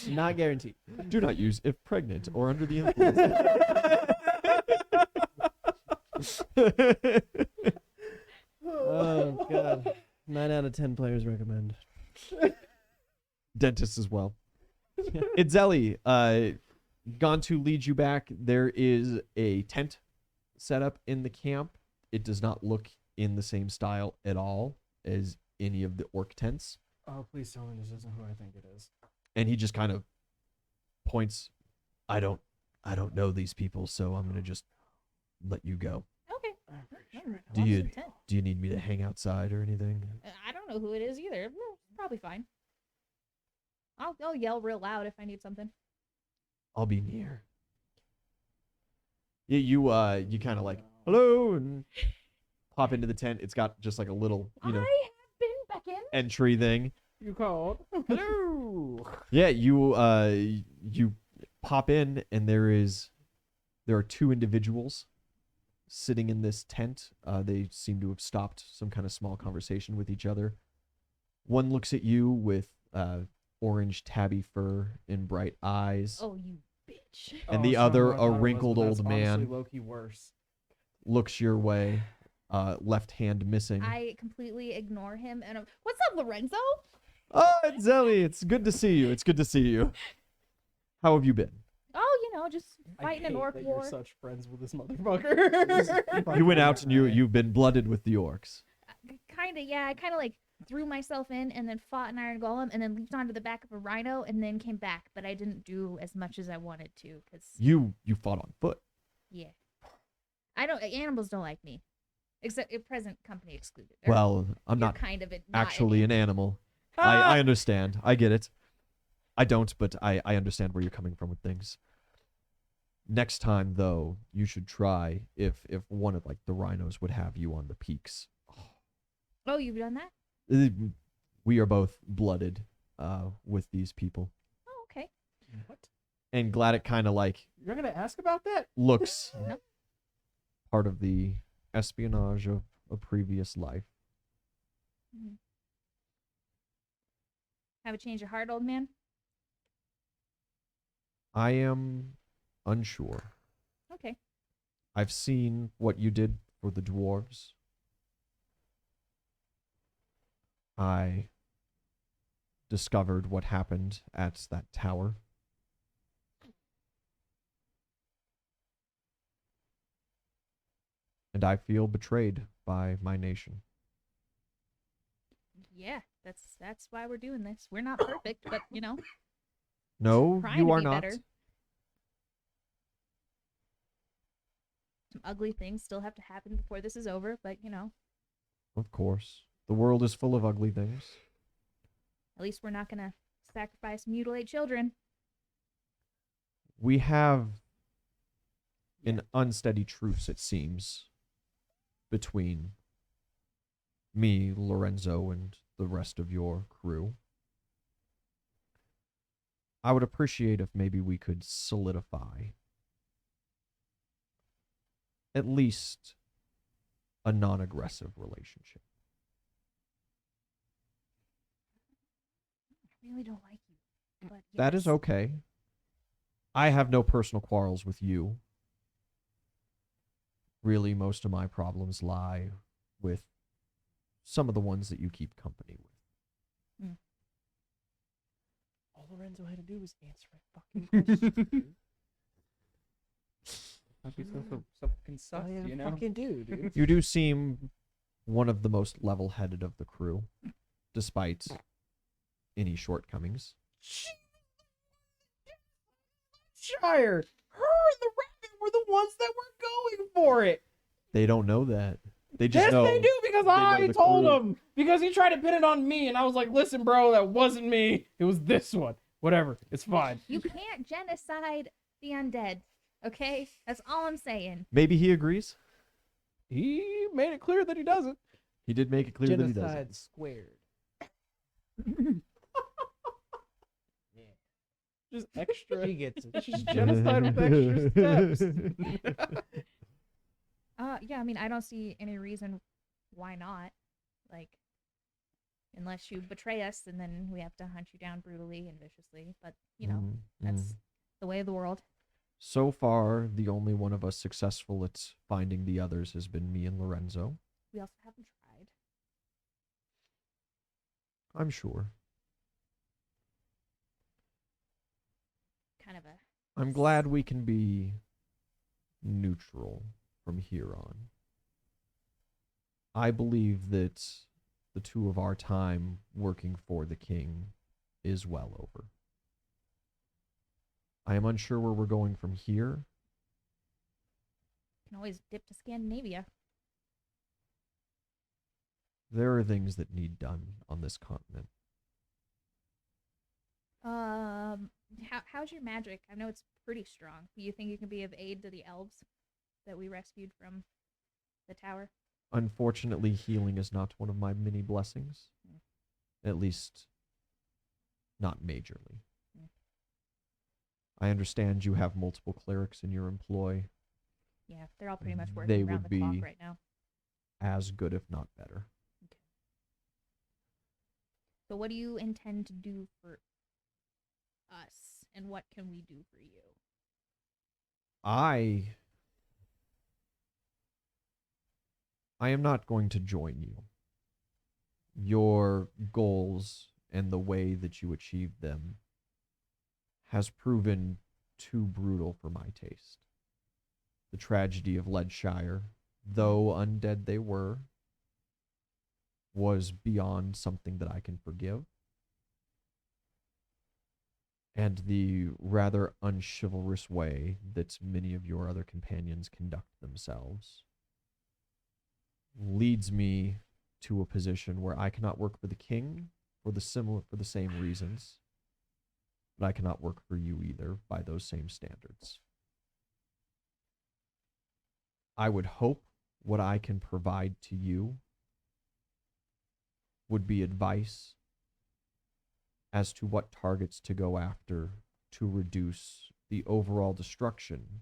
Not guaranteed. Do not use if pregnant or under the influence. Oh god. 9 out of 10 players recommend. Dentists as well. Itzeli, gone to lead you back. There is a tent set up in the camp. It does not look in the same style at all as any of the orc tents. Oh, please tell me this isn't who I think it is. And he just kind of points, I don't know these people, so I'm gonna just let you go. Okay. I'm pretty No, sure I walk Do to you- the tent. Do you need me to hang outside or anything? I don't know who it is either. Well, probably fine. I'll yell real loud if I need something. I'll be near. Yeah, you kind of like hello and pop into the tent. It's got just like a little, I have been back in. entry thing. You called. Hello. Yeah, you pop in and there are 2 individuals sitting in this tent. They seem to have stopped some kind of small conversation with each other. One looks at you with orange tabby fur and bright eyes. Oh, you bitch. And the other, a wrinkled old man. Low-key worse. Looks your way, left hand missing. I completely ignore him and I'm, what's up, Lorenzo? Oh, it's Zelly. It's good to see you. It's good to see you. How have you been? Oh, just I fighting an hate orc that war. You're such friends with this motherfucker. You went out and you've been blooded with the orcs. Kind of, yeah. I kind of like threw myself in and then fought an iron golem and then leaped onto the back of a rhino and then came back, but I didn't do as much as I wanted to because, You fought on foot. yeah. Animals don't like me. Except present company excluded. Or Well, I'm you're not kind of not actually an animal. I understand. I get it. I don't, but I understand where you're coming from with things. Next time, though, you should try if one of like the rhinos would have you on the peaks. Oh, you've done that? We are both blooded with these people. Oh, okay. What? And Gladys kind of like You're gonna ask about that? looks No. part of the espionage of a previous life. Have a change of heart, old man? I am unsure. Okay. I've seen what you did for the dwarves. I discovered what happened at that tower. And I feel betrayed by my nation. Yeah, that's why we're doing this. We're not perfect, but No, trying you to are be not. better. Some ugly things still have to happen before this is over, but Of course. The world is full of ugly things. at least we're not gonna sacrifice, mutilate children. We have an unsteady truce, it seems, between me, Lorenzo, and the rest of your crew. I would appreciate if maybe we could solidify at least a non-aggressive relationship. I really don't like you, but That is yes. okay. I have no personal quarrels with you. Really, most of my problems lie with some of the ones that you keep company with. All Lorenzo had to do was answer my fucking question. dude. Might be so fucking All sucks, he had to you know? fucking do, dude. You do seem one of the most level-headed of the crew, despite any shortcomings. Shire, her and the rabbit were the ones that were going for it. They don't know that. They just Yes, know. they do because know I the told crew. him. Because he tried to pin it on me, and I was like, "Listen, bro, that wasn't me. It was this one. Whatever, it's fine." You can't genocide the undead, okay? That's all I'm saying. Maybe he agrees. He made it clear that he doesn't. He did make it clear that he doesn't. Genocide squared. Just extra. He gets it. It's just genocide with extra steps. Yeah, I mean, I don't see any reason why not. Like, unless you betray us, and then we have to hunt you down brutally and viciously. But, you know, that's the way of the world. So far, the only one of us successful at finding the others has been me and Lorenzo. We also haven't tried. I'm sure. Kind of a I'm glad we can be neutral from here on. I believe that the two of our time working for the king is well over. I am unsure where we're going from here. can always dip to Scandinavia. There are things that need done on this continent. How's your magic? I know it's pretty strong. Do you think you can be of aid to the elves that we rescued from the tower? Unfortunately, healing is not one of my many blessings. At least, not majorly. I understand you have multiple clerics in your employ. Yeah, they're all pretty much They working would around the clock be- right now. As good, if not better. So what do you intend to do for us, and what can we do for you? I am not going to join you. Your goals and the way that you achieved them has proven too brutal for my taste. The tragedy of Leadshire, though undead they were, was beyond something that I can forgive. And the rather unchivalrous way that many of your other companions conduct themselves leads me to a position where I cannot work for the king for the same reasons, but I cannot work for you either by those same standards. I would hope what I can provide to you would be advice as to what targets to go after to reduce the overall destruction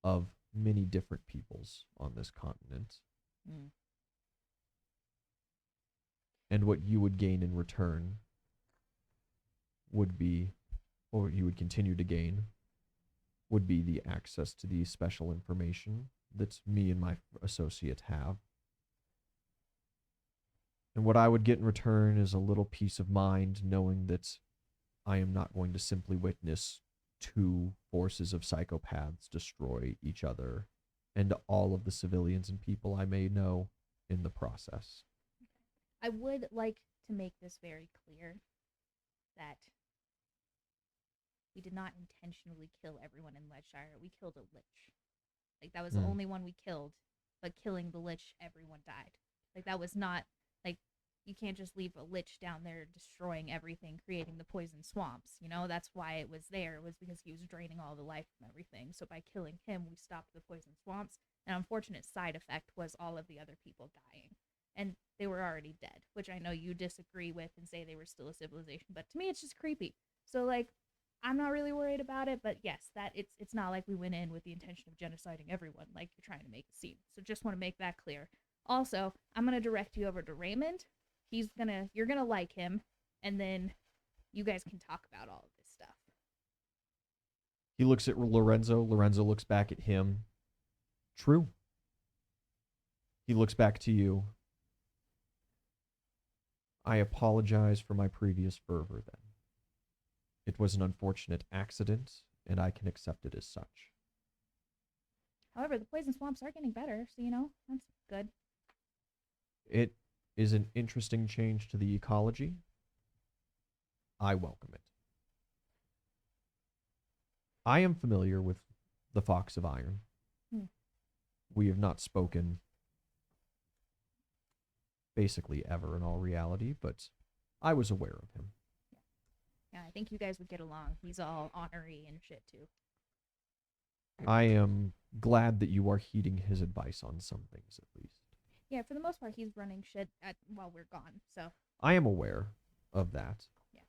of many different peoples on this continent. And what you would gain in return would be, or you would continue to gain, would be the access to the special information that me and my associate have. And what I would get in return is a little peace of mind knowing that I am not going to simply witness two forces of psychopaths destroy each other and all of the civilians and people I may know in the process. I would like to make this very clear that we did not intentionally kill everyone in Leadshire. We killed a lich. Like, that was the only one we killed, but killing the lich, everyone died. Like, that was not, like, you can't just leave a lich down there destroying everything, creating the poison swamps, you know? That's why it was there. It was because he was draining all the life from everything. So by killing him, we stopped the poison swamps. An unfortunate side effect was all of the other people dying. And they were already dead, which I know you disagree with and say they were still a civilization, but to me it's just creepy. So like I'm not really worried about it, but yes, that it's not like we went in with the intention of genociding everyone like you're trying to make it seem. So just want to make that clear. Also, I'm gonna direct you over to Raymond. You're gonna like him, and then you guys can talk about all of this stuff. He looks at Lorenzo. Lorenzo looks back at him. True. He looks back to you. I apologize for my previous fervor then. It was an unfortunate accident, and I can accept it as such. However, the poison swamps are getting better, so that's good. It is an interesting change to the ecology. I welcome it. I am familiar with the Fox of Iron. We have not spoken basically ever in all reality, but I was aware of him. Yeah, I think you guys would get along. He's all honorary and shit too. I am glad that you are heeding his advice on some things at least. Yeah, for the most part, he's running shit while we're gone. So I am aware of that. Yeah.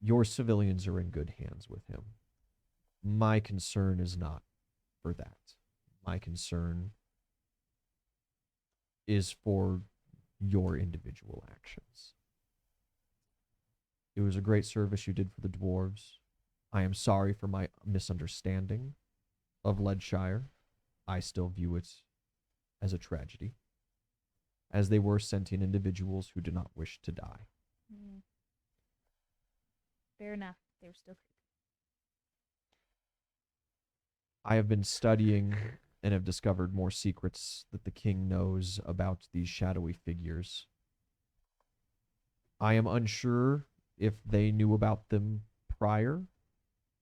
Your civilians are in good hands with him. My concern is not for that. My concern is for your individual actions. It was a great service you did for the dwarves. I am sorry for my misunderstanding of Leadshire. I still view it as a tragedy, as they were sentient individuals who did not wish to die. Fair enough. They were still creepy. I have been studying and have discovered more secrets that the king knows about these shadowy figures. I am unsure if they knew about them prior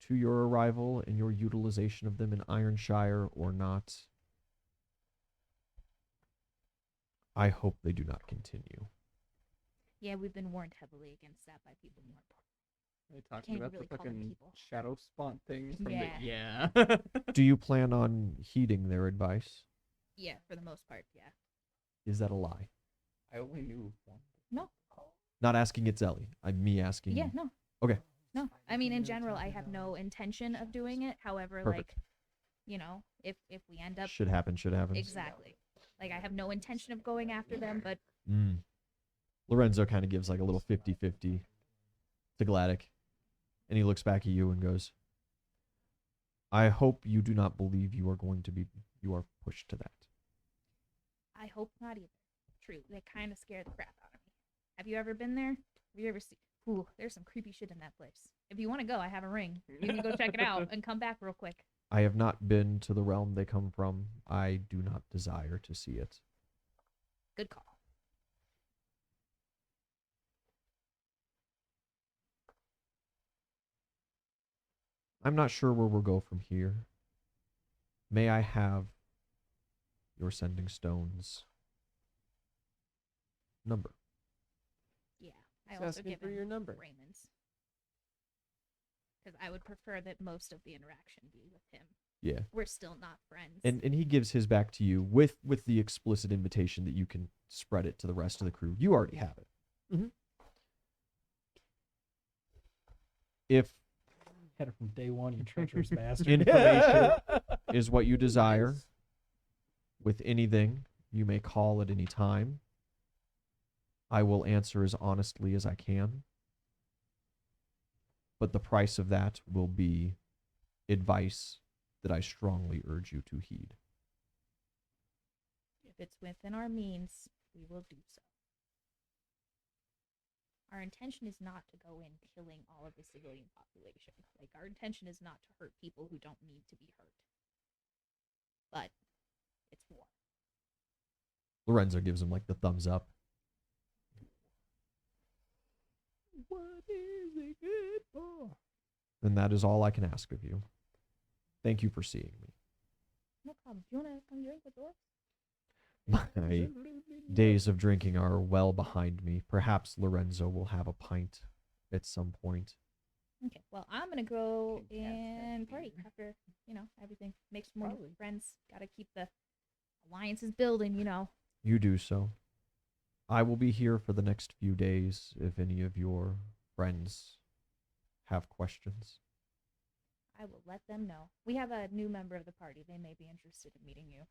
to your arrival and your utilization of them in Ironshire or not. I hope they do not continue. Yeah, we've been warned heavily against that by people more important. They talking Can't about really the call them fucking people. shadow spawn thing from Yeah. the yeah. Do you plan on heeding their advice? Yeah, for the most part, yeah. Is that a lie? I only knew one. No. Not asking it's Ellie. I'm me asking. Yeah, no. Okay. No. I mean, in general, I have no intention of doing it. However, Perfect. if we end up Should happen, should happen. exactly, like I have no intention of going after them, but Lorenzo kind of gives like a little 50-50 to Gladdick. And he looks back at you and goes, I hope you do not believe you are pushed to that. I hope not either. True, they kind of scare the crap out of me. Have you ever been there? Have you ever seen? Ooh, there's some creepy shit in that place. If you want to go, I have a ring. You can go check it out and come back real quick. I have not been to the realm they come from. I do not desire to see it. Good call. I'm not sure where we'll go from here. May I have your sending stones number? Yeah, I He's also asking give for him your number. Raymond's. Because I would prefer that most of the interaction be with him. Yeah. We're still not friends. And he gives his back to you with the explicit invitation that you can spread it to the rest of the crew. You already have it. Mhm. If Had it from day one, you treacherous bastard. information is what you desire, with anything, you may call at any time. I will answer as honestly as I can. But the price of that will be advice that I strongly urge you to heed. If it's within our means, we will do so. Our intention is not to go in killing all of the civilian population. Like, our intention is not to hurt people who don't need to be hurt. But it's war. Lorenzo gives him like the thumbs up. What is it good for? And that is all I can ask of you. Thank you for seeing me. No problem. Do you want to come drink with us? My days of drinking are well behind me. Perhaps Lorenzo will have a pint at some point. Okay, well, I'm gonna go Can cast that and party fear. after, everything. Make some more Probably. friends. Gotta keep the Alliance is building, you know. You do so. I will be here for the next few days if any of your friends have questions. I will let them know. We have a new member of the party. They may be interested in meeting you.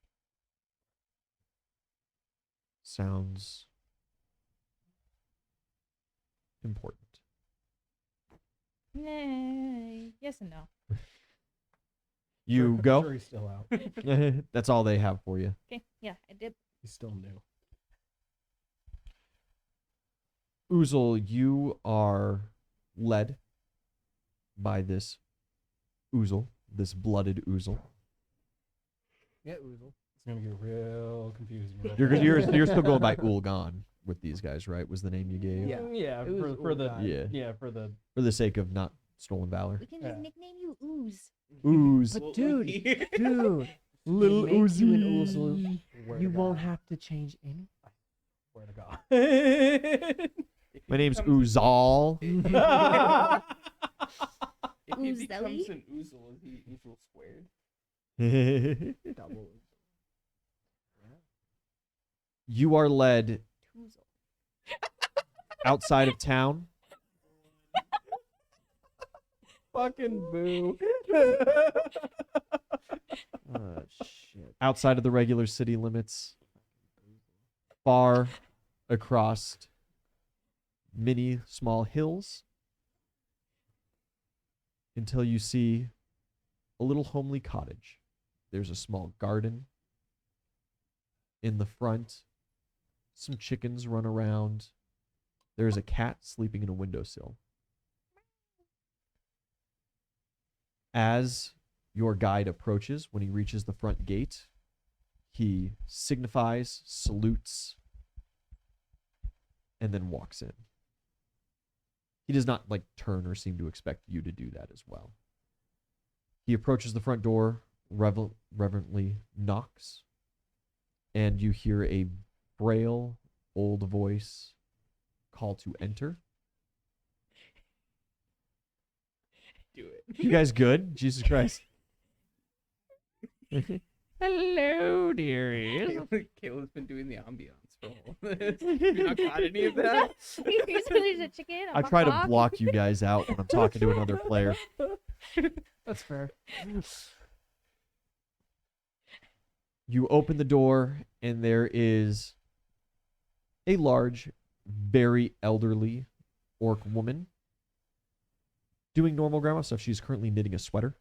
Sounds important. Nay. Yes and no. You go. Jury's still out. That's all they have for you. Okay, yeah, I did. He's still new. Uzul, you are led by this Uzul, this blooded Uzul. Yeah, Uzul. It's gonna get real confusing. real You're fast. you're still going by Ulgan with these guys, right? Was the name you gave? Yeah. Yeah. It was For the Ulgan. Yeah. for the For the sake of not stolen valor. We can Yeah. just nickname you Ooze. Ooze. But dude, dude, Little they make you an Uzi. Uzul, Word you to won't God. have to change any. Where to God. My name's Uzal. If he Uzeli? becomes an Uzul, is he Uzul squared? Double. You are led Toozle. outside of town. Fucking boo. Oh shit. Outside of the regular city limits. Far across many small hills. Until you see a little homely cottage. There's a small garden. In the front, some chickens run around. There's a cat sleeping in a windowsill. As your guide approaches, when he reaches the front gate, he signifies, salutes, and then walks in. He does not turn or seem to expect you to do that as well. He approaches the front door, reverently knocks, and you hear a frail old voice call to enter. Do it. You guys good? Jesus Christ. Hello, dearie. Caleb's been doing the ambiance for all of this. You not got any of that? There's a chicken. I try to block you guys out when I'm talking to another player. That's fair. You open the door, and there is a large, very elderly orc woman doing normal grandma stuff. She's currently knitting a sweater.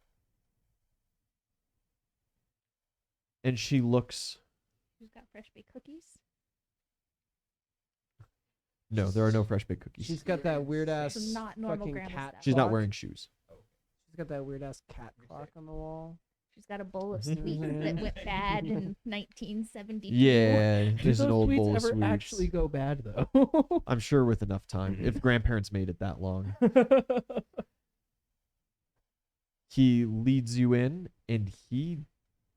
And she looks... She's got fresh baked cookies. No, there are no fresh baked cookies. She's got that weird ass So not normal fucking grandma cat. stuff. She's not clock. wearing shoes. She's got that weird ass cat clock on the wall. She's got a bowl of sweets that went bad in 1972. Yeah, Do there's an those old sweets bowl of ever sweets. actually go bad though? I'm sure with enough time, if grandparents made it that long. He leads you in, and he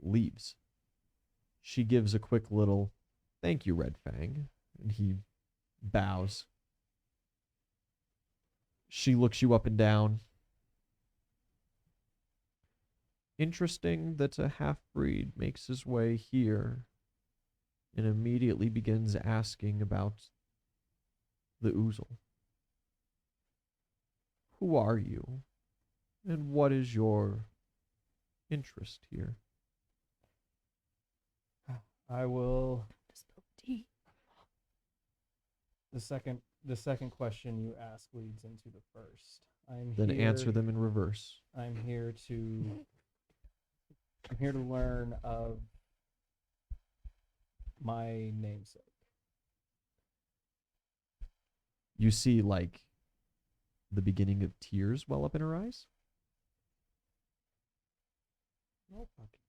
leaves. She gives a quick little, "Thank you, Red Fang," and he bows. She looks you up and down. Interesting that a half-breed makes his way here and immediately begins asking about the Uzul. Who are you? And what is your interest here? I will. Spill tea. The second question you ask leads into the first. Then answer them in reverse. I'm here to learn of my namesake. You see, the beginning of tears well up in her eyes. No fucking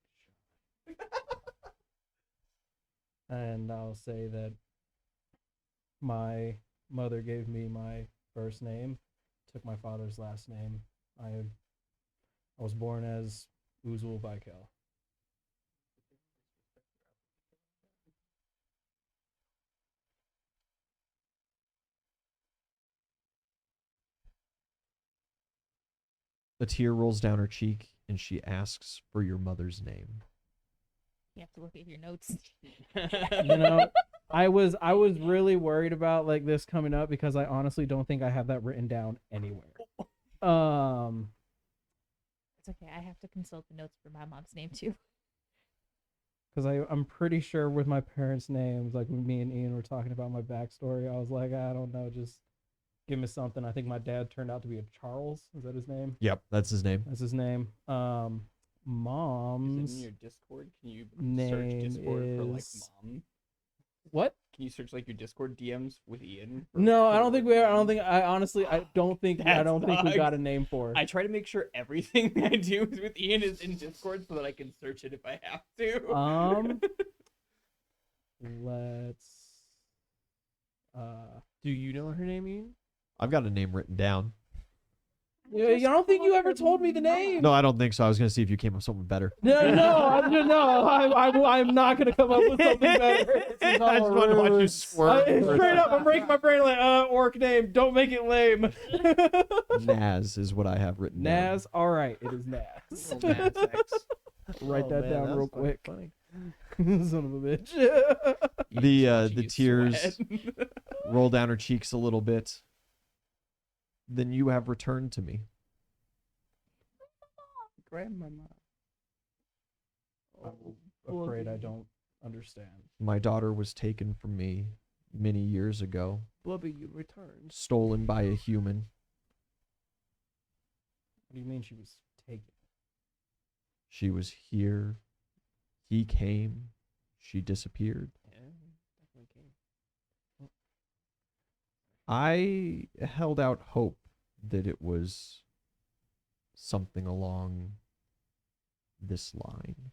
shot. And I'll say that my mother gave me my first name, took my father's last name. I was born as Uzul Vykell. A tear rolls down her cheek, and she asks for your mother's name. You have to look at your notes. You know, I was really worried about like this coming up because I honestly don't think I have that written down anywhere. It's okay. I have to consult the notes for my mom's name too. Because I'm pretty sure with my parents' names, like when me and Ian were talking about my backstory, I was like, I don't know, just give me something. I think my dad turned out to be a Charles. Is that his name? Yep, that's his name. That's his name. Is it Mom's in your Discord? Can you name search Discord for like is- mom? what? Can you search like your Discord DMs with Ian? No, I for don't think the we word are. I don't mom? think. I honestly, I don't think. I That don't think we sucks. got a name for. I try to make sure everything I do with Ian is in Discord so that I can search it if I have to. Let's. Do you know her name, Ian? I've got a name written down. Yeah, I don't think you ever told me the name. No, I don't think so. I was gonna see if you came up with something better. I'm not gonna come up with something better. This is I just all wanted to watch you rude. swerve for a Straight up, second. I'm breaking my brain like, orc name. Don't make it lame. Naz is what I have written down. Naz. All right, it is Naz. Oh, Naz X. Write Oh, that man, down that real was quick. funny. Son of a bitch. The You tears sweat. roll down her cheeks a little bit. Then you have returned to me. Grandmama. I'm afraid I don't understand. My daughter was taken from me many years ago, Blubby, you returned. stolen by a human. What do you mean she was taken? She was here. He came. She disappeared. Yeah, definitely came. I held out hope that it was something along this line.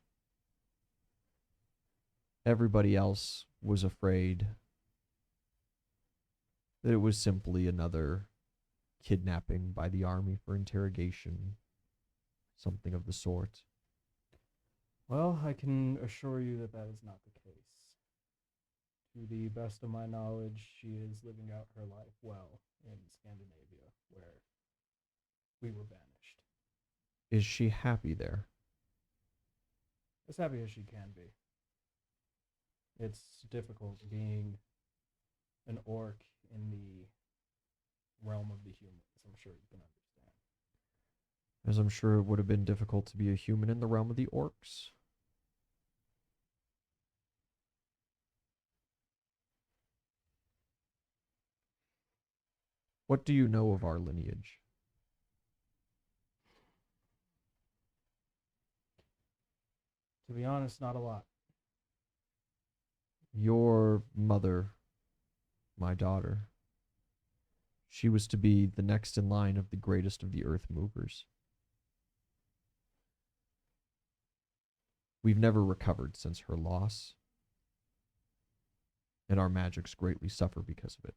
Everybody else was afraid that it was simply another kidnapping by the army for interrogation, something of the sort. Well, I can assure you that that is not the case. To the best of my knowledge, she is living out her life well in Scandinavia, where we were banished. Is she happy there? As happy as she can be. It's difficult being an orc in the realm of the humans. I'm sure you can understand. As I'm sure it would have been difficult to be a human in the realm of the orcs. What do you know of our lineage? To be honest, not a lot. Your mother, my daughter, she was to be the next in line of the greatest of the earth movers. We've never recovered since her loss, and our magics greatly suffer because of it.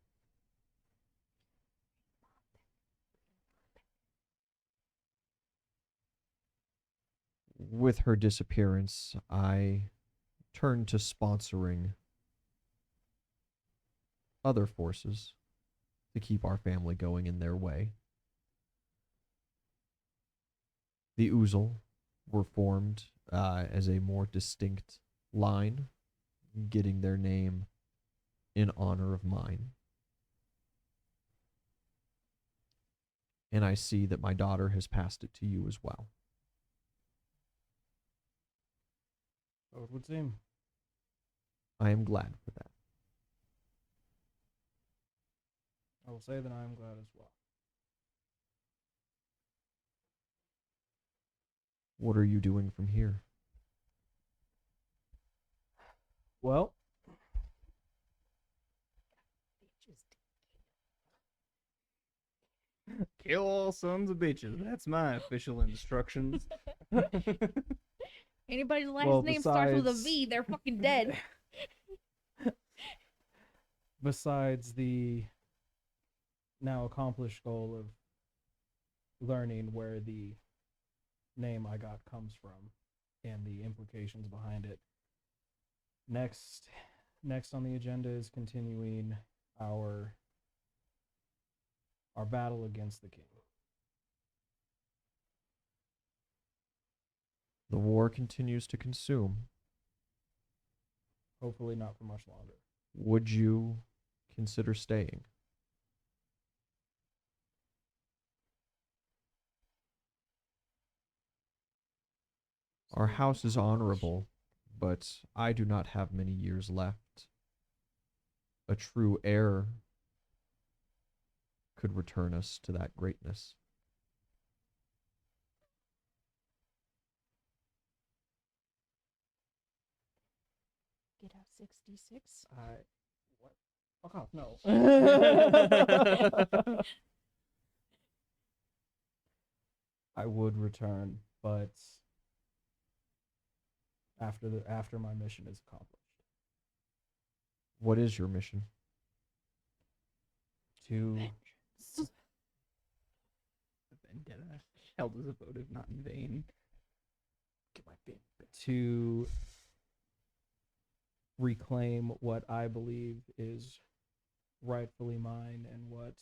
With her disappearance, I turned to sponsoring other forces to keep our family going in their way. The Uzul were formed as a more distinct line, getting their name in honor of mine. And I see that my daughter has passed it to you as well. So it would seem. I am glad for that. I will say that I am glad as well. What are you doing from here? Well, Kill all sons of bitches. That's my official instructions. Anybody's last Well, name starts with a besides- V, they're fucking dead. besides the now accomplished goal of learning where the name I got comes from and the implications behind it, next on the agenda is continuing our battle against the king. The war continues to consume. Hopefully not for much longer. Would you consider staying? Our house is honorable, but I do not have many years left. A true heir could return us to that greatness. Get out 66. What? Fuck off, no. I would return, but after my mission is accomplished. What is your mission? To The vendetta held as a votive, not in vain. Get my family back. to reclaim what I believe is rightfully mine and what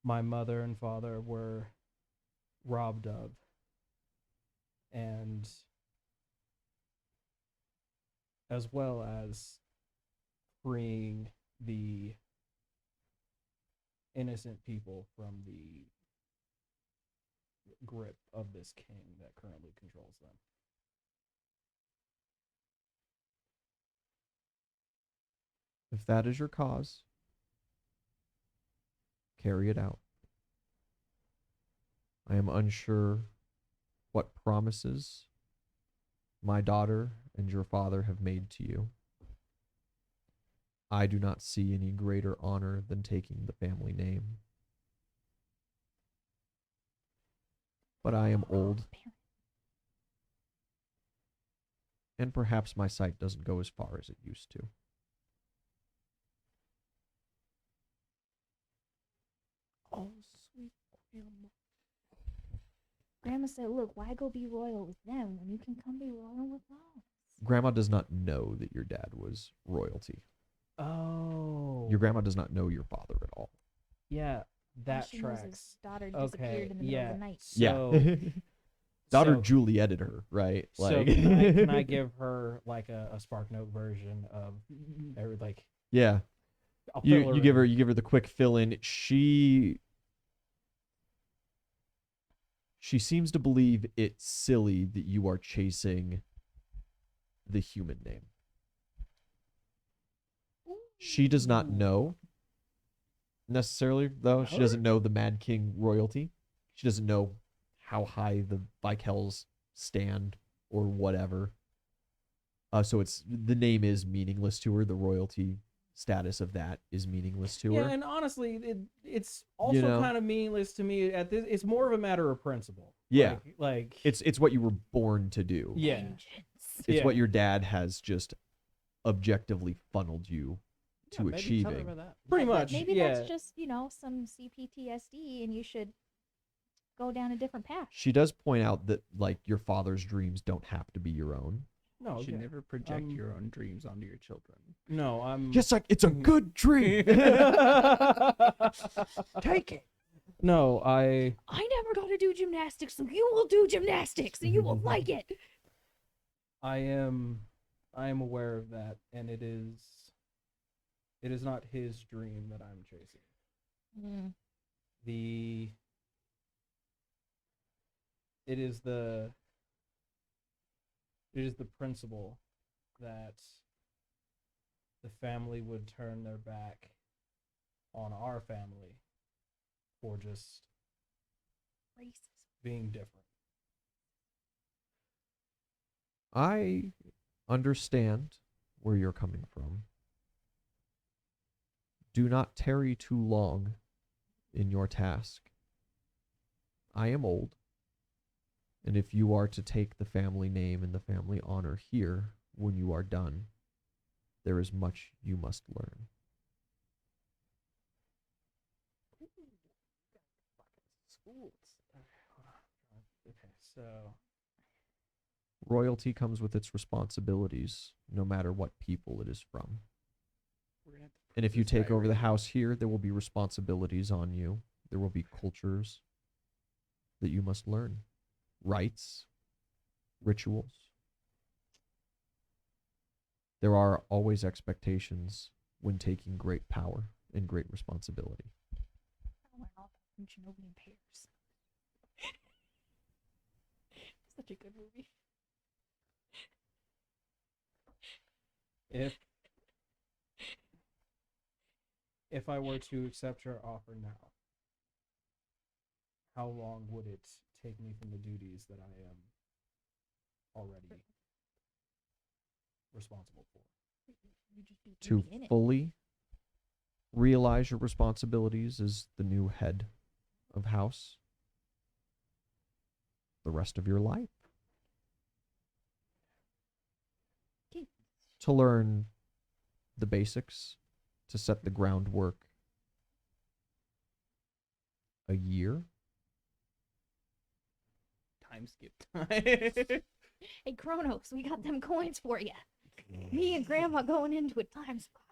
my mother and father were robbed of, and as well as freeing the innocent people from the grip of this king that currently controls them. If that is your cause, carry it out. I am unsure what promises my daughter and your father have made to you. I do not see any greater honor than taking the family name. But I am old, and perhaps my sight doesn't go as far as it used to. Oh, sweet grandma. Grandma said, look, why go be royal with them when you can come be royal with us? Grandma does not know that your dad was royalty. Oh. Your grandma does not know your father at all. Yeah, All that she knows is tracks. daughter Okay, disappeared in the middle yeah. of the night. So, Daughter so, Julieted her, right? so can I give her like a Spark Note version of like yeah. I'll fill You give in. her the quick fill in. She seems to believe it's silly that you are chasing the human name. She does not know necessarily, though. She doesn't know the Mad King royalty. She doesn't know how high the Vykells stand or whatever. So the name is meaningless to her. The royalty status of that is meaningless to Yeah, her. and honestly, it's also know? kind of meaningless to me. At this, it's more of a matter of principle. Yeah. like It's what you were born to do. yeah, Vengeance. It's yeah. what your dad has just objectively funneled you to Maybe tell her achieving. about that. Pretty much. Maybe yeah. that's just, some CPTSD and you should go down a different path. She does point out that like your father's dreams don't have to be your own. No, You should okay. never project your own dreams onto your children. No, I'm Just like it's a good dream. take it. No, I never got to do gymnastics, so you will do gymnastics and you will like it. am aware of that, and it is not his dream that I'm chasing. It is the principle that the family would turn their back on our family for just Racist. being different. I understand where you're coming from. Do not tarry too long in your task. I am old, and if you are to take the family name and the family honor here when you are done, there is much you must learn. Okay, so Royalty comes with its responsibilities, no matter what people it is from. We're gonna have to And prove if you this take guy over the right. house here, there will be responsibilities on you. There will be cultures that you must learn, rites, rituals. There are always expectations when taking great power and great responsibility. I learned all that from Chernobyl in pairs. Such a good movie. If I were to accept your offer now, how long would it take me from the duties that I am already responsible for? You just be To in it. fully realize your responsibilities as the new head of house the rest of your life. Okay. To learn the basics, to set the groundwork, a year. Time skip. Hey, Kronos, we got them coins for you. Me and Grandma going into a time spot.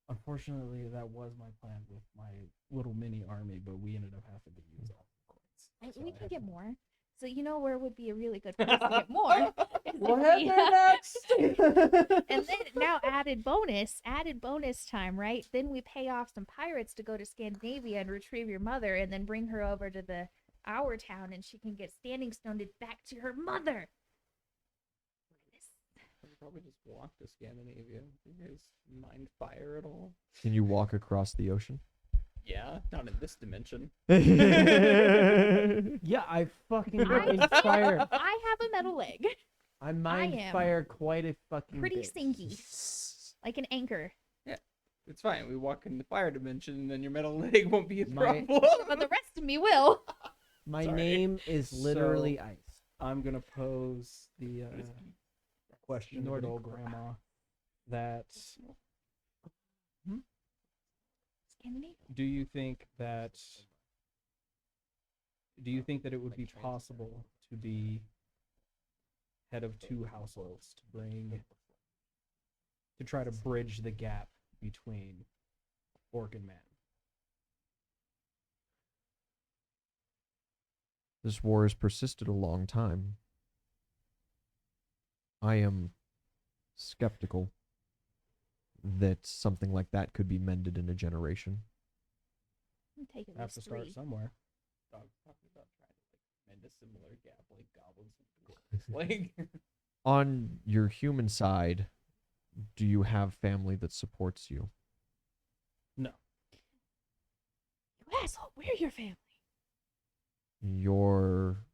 Unfortunately, that was my plan with my little mini army, but we ended up having to use all the coins. So We I can had get to- more. So you know where would be a really good place to get more? Is We'll if head we, there next. and then now added bonus time, right? Then we pay off some pirates to go to Scandinavia and retrieve your mother, and then bring her over to our town, and she can get standing stoned back to her mother. I would probably just walk to Scandinavia. You guys mind fire at all? Can you walk across the ocean? Yeah, not in this dimension. Yeah, I fucking I- mind fire. I have a metal leg, I mind am fire quite a fucking pretty bit. sinky. like an anchor. It's fine. We walk in the fire dimension, and then your metal leg won't be a My- problem. But the rest of me will. My Sorry. name is literally ice. I'm gonna pose the question to Nordic good old grandma that Scandinavia. do you think that it would be possible to be head of two households to try to bridge the gap between orc and man? This war has persisted a long time. I am skeptical that something like that could be mended in a generation. Take at Have least to start 3. somewhere. Dog's talking about trying to mend a similar gap like goblins and dwarves. Like, On your human side, do you have family that supports you? No. You asshole, we're your family. Your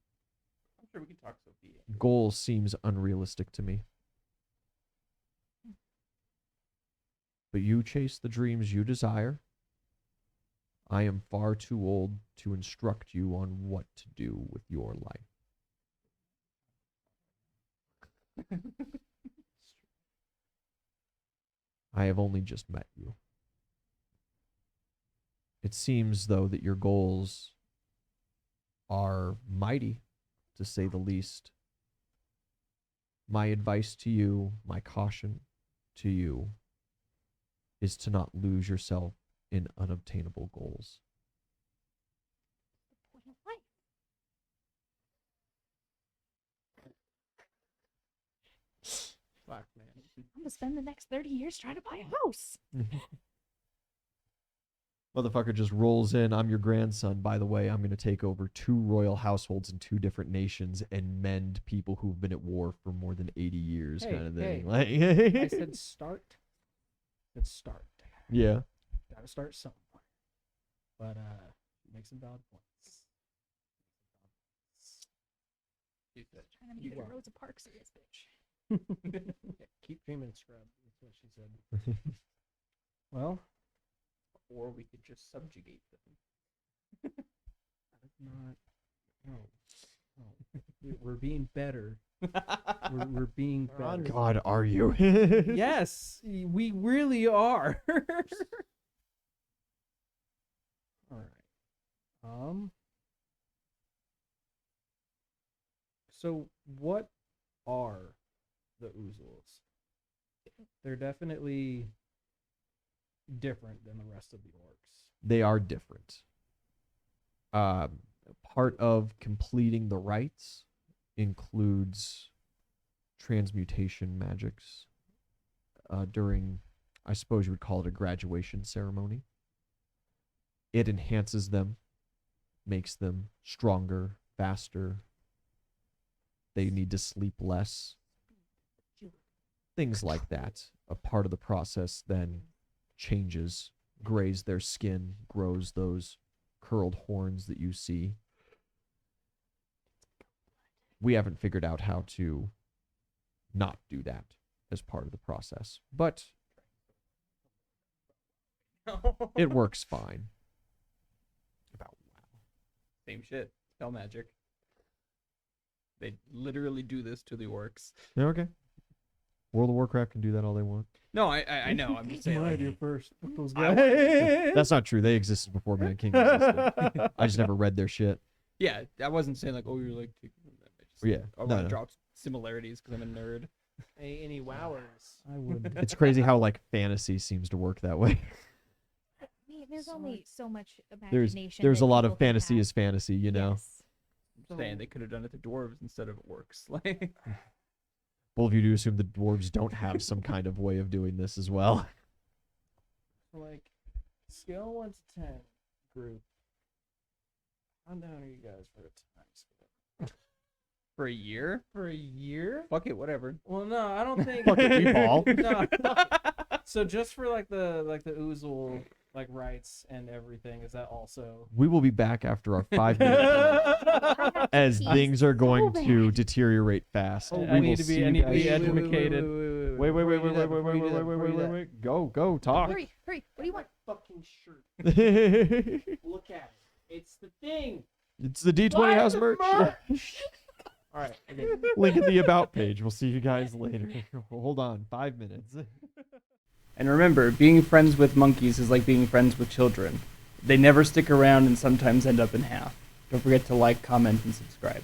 I'm sure we can talk Sophia. goal seems unrealistic to me. But you chase the dreams you desire. I am far too old to instruct you on what to do with your life. I have only just met you. It seems, though, that your goals are mighty, to say the least. My advice to you, my caution to you, is to not lose yourself in unobtainable goals. Point of life. Fuck, man. I'm gonna spend the next 30 years trying to buy a house. Motherfucker just rolls in. I'm your grandson. By the way, I'm going to take over 2 royal households in 2 different nations and mend people who've been at war for more than 80 years, Hey, kind of thing. hey. Like, I said start. Let's start. yeah. Gotta start somewhere. But make some valid points. Trying to make You it a are. Rosa Parks in this bitch. Keep dreaming, scrub. That's what she said. Well, Or we could just subjugate them. not. No. We're being better. We're being We're on better. God, are you? Yes, we really are. All right. So what are the Uzuls? They're definitely different than the rest of the orcs. They are different. Part of completing the rites includes transmutation magics during, I suppose you would call it a graduation ceremony. It enhances them, makes them stronger, faster. They need to sleep less. Things like that. A part of the process then changes, grays their skin, grows those curled horns that you see. We haven't figured out how to not do that as part of the process, but it works fine. Same shit. Spell magic. They literally do this to the orcs. Yeah, okay. World of Warcraft can do that all they want. No, I know. I'm just saying. Like, first. Those I That's not true. They existed before Mad King existed. I just never read their shit. yeah, I wasn't saying like, oh, you're like taking from them. I just, Yeah, I no, want to no. draw similarities because I'm a nerd. Any wowers? I would. It's crazy how like fantasy seems to work that way. I mean, there's So only much- so much There's imagination. there's that a lot people of can fantasy have. is fantasy, you know. Yes. I'm saying they could have done it to dwarves instead of orcs. Like, Both of you do assume the dwarves don't have some kind of way of doing this as well. Like, scale 1 to 10 group. How down are you guys for a time scale? for a year? For a year? Fuck it, whatever. Well, no, I don't think. Fuck it, we ball. No. So just for like the Uzul like rights and everything, is that also? We will be back after our 5 minutes as He's things are going so to bad. deteriorate fast. Oh, We I will need to be- see I you need to guys be shortly. educated. Wait, wait, wait, wait, wait, wait, Before wait, you wait, do that, wait, before wait, you wait, do that. wait. Go, talk. Hurry, hurry. What do you want? Fucking shirt. It's Look at it. It's the thing. the D20 House merch. All right. Okay. Link in the about page. We'll see you guys later. Hold on, 5 minutes. And remember, being friends with monkeys is like being friends with children. They never stick around and sometimes end up in half. Don't forget to like, comment, and subscribe.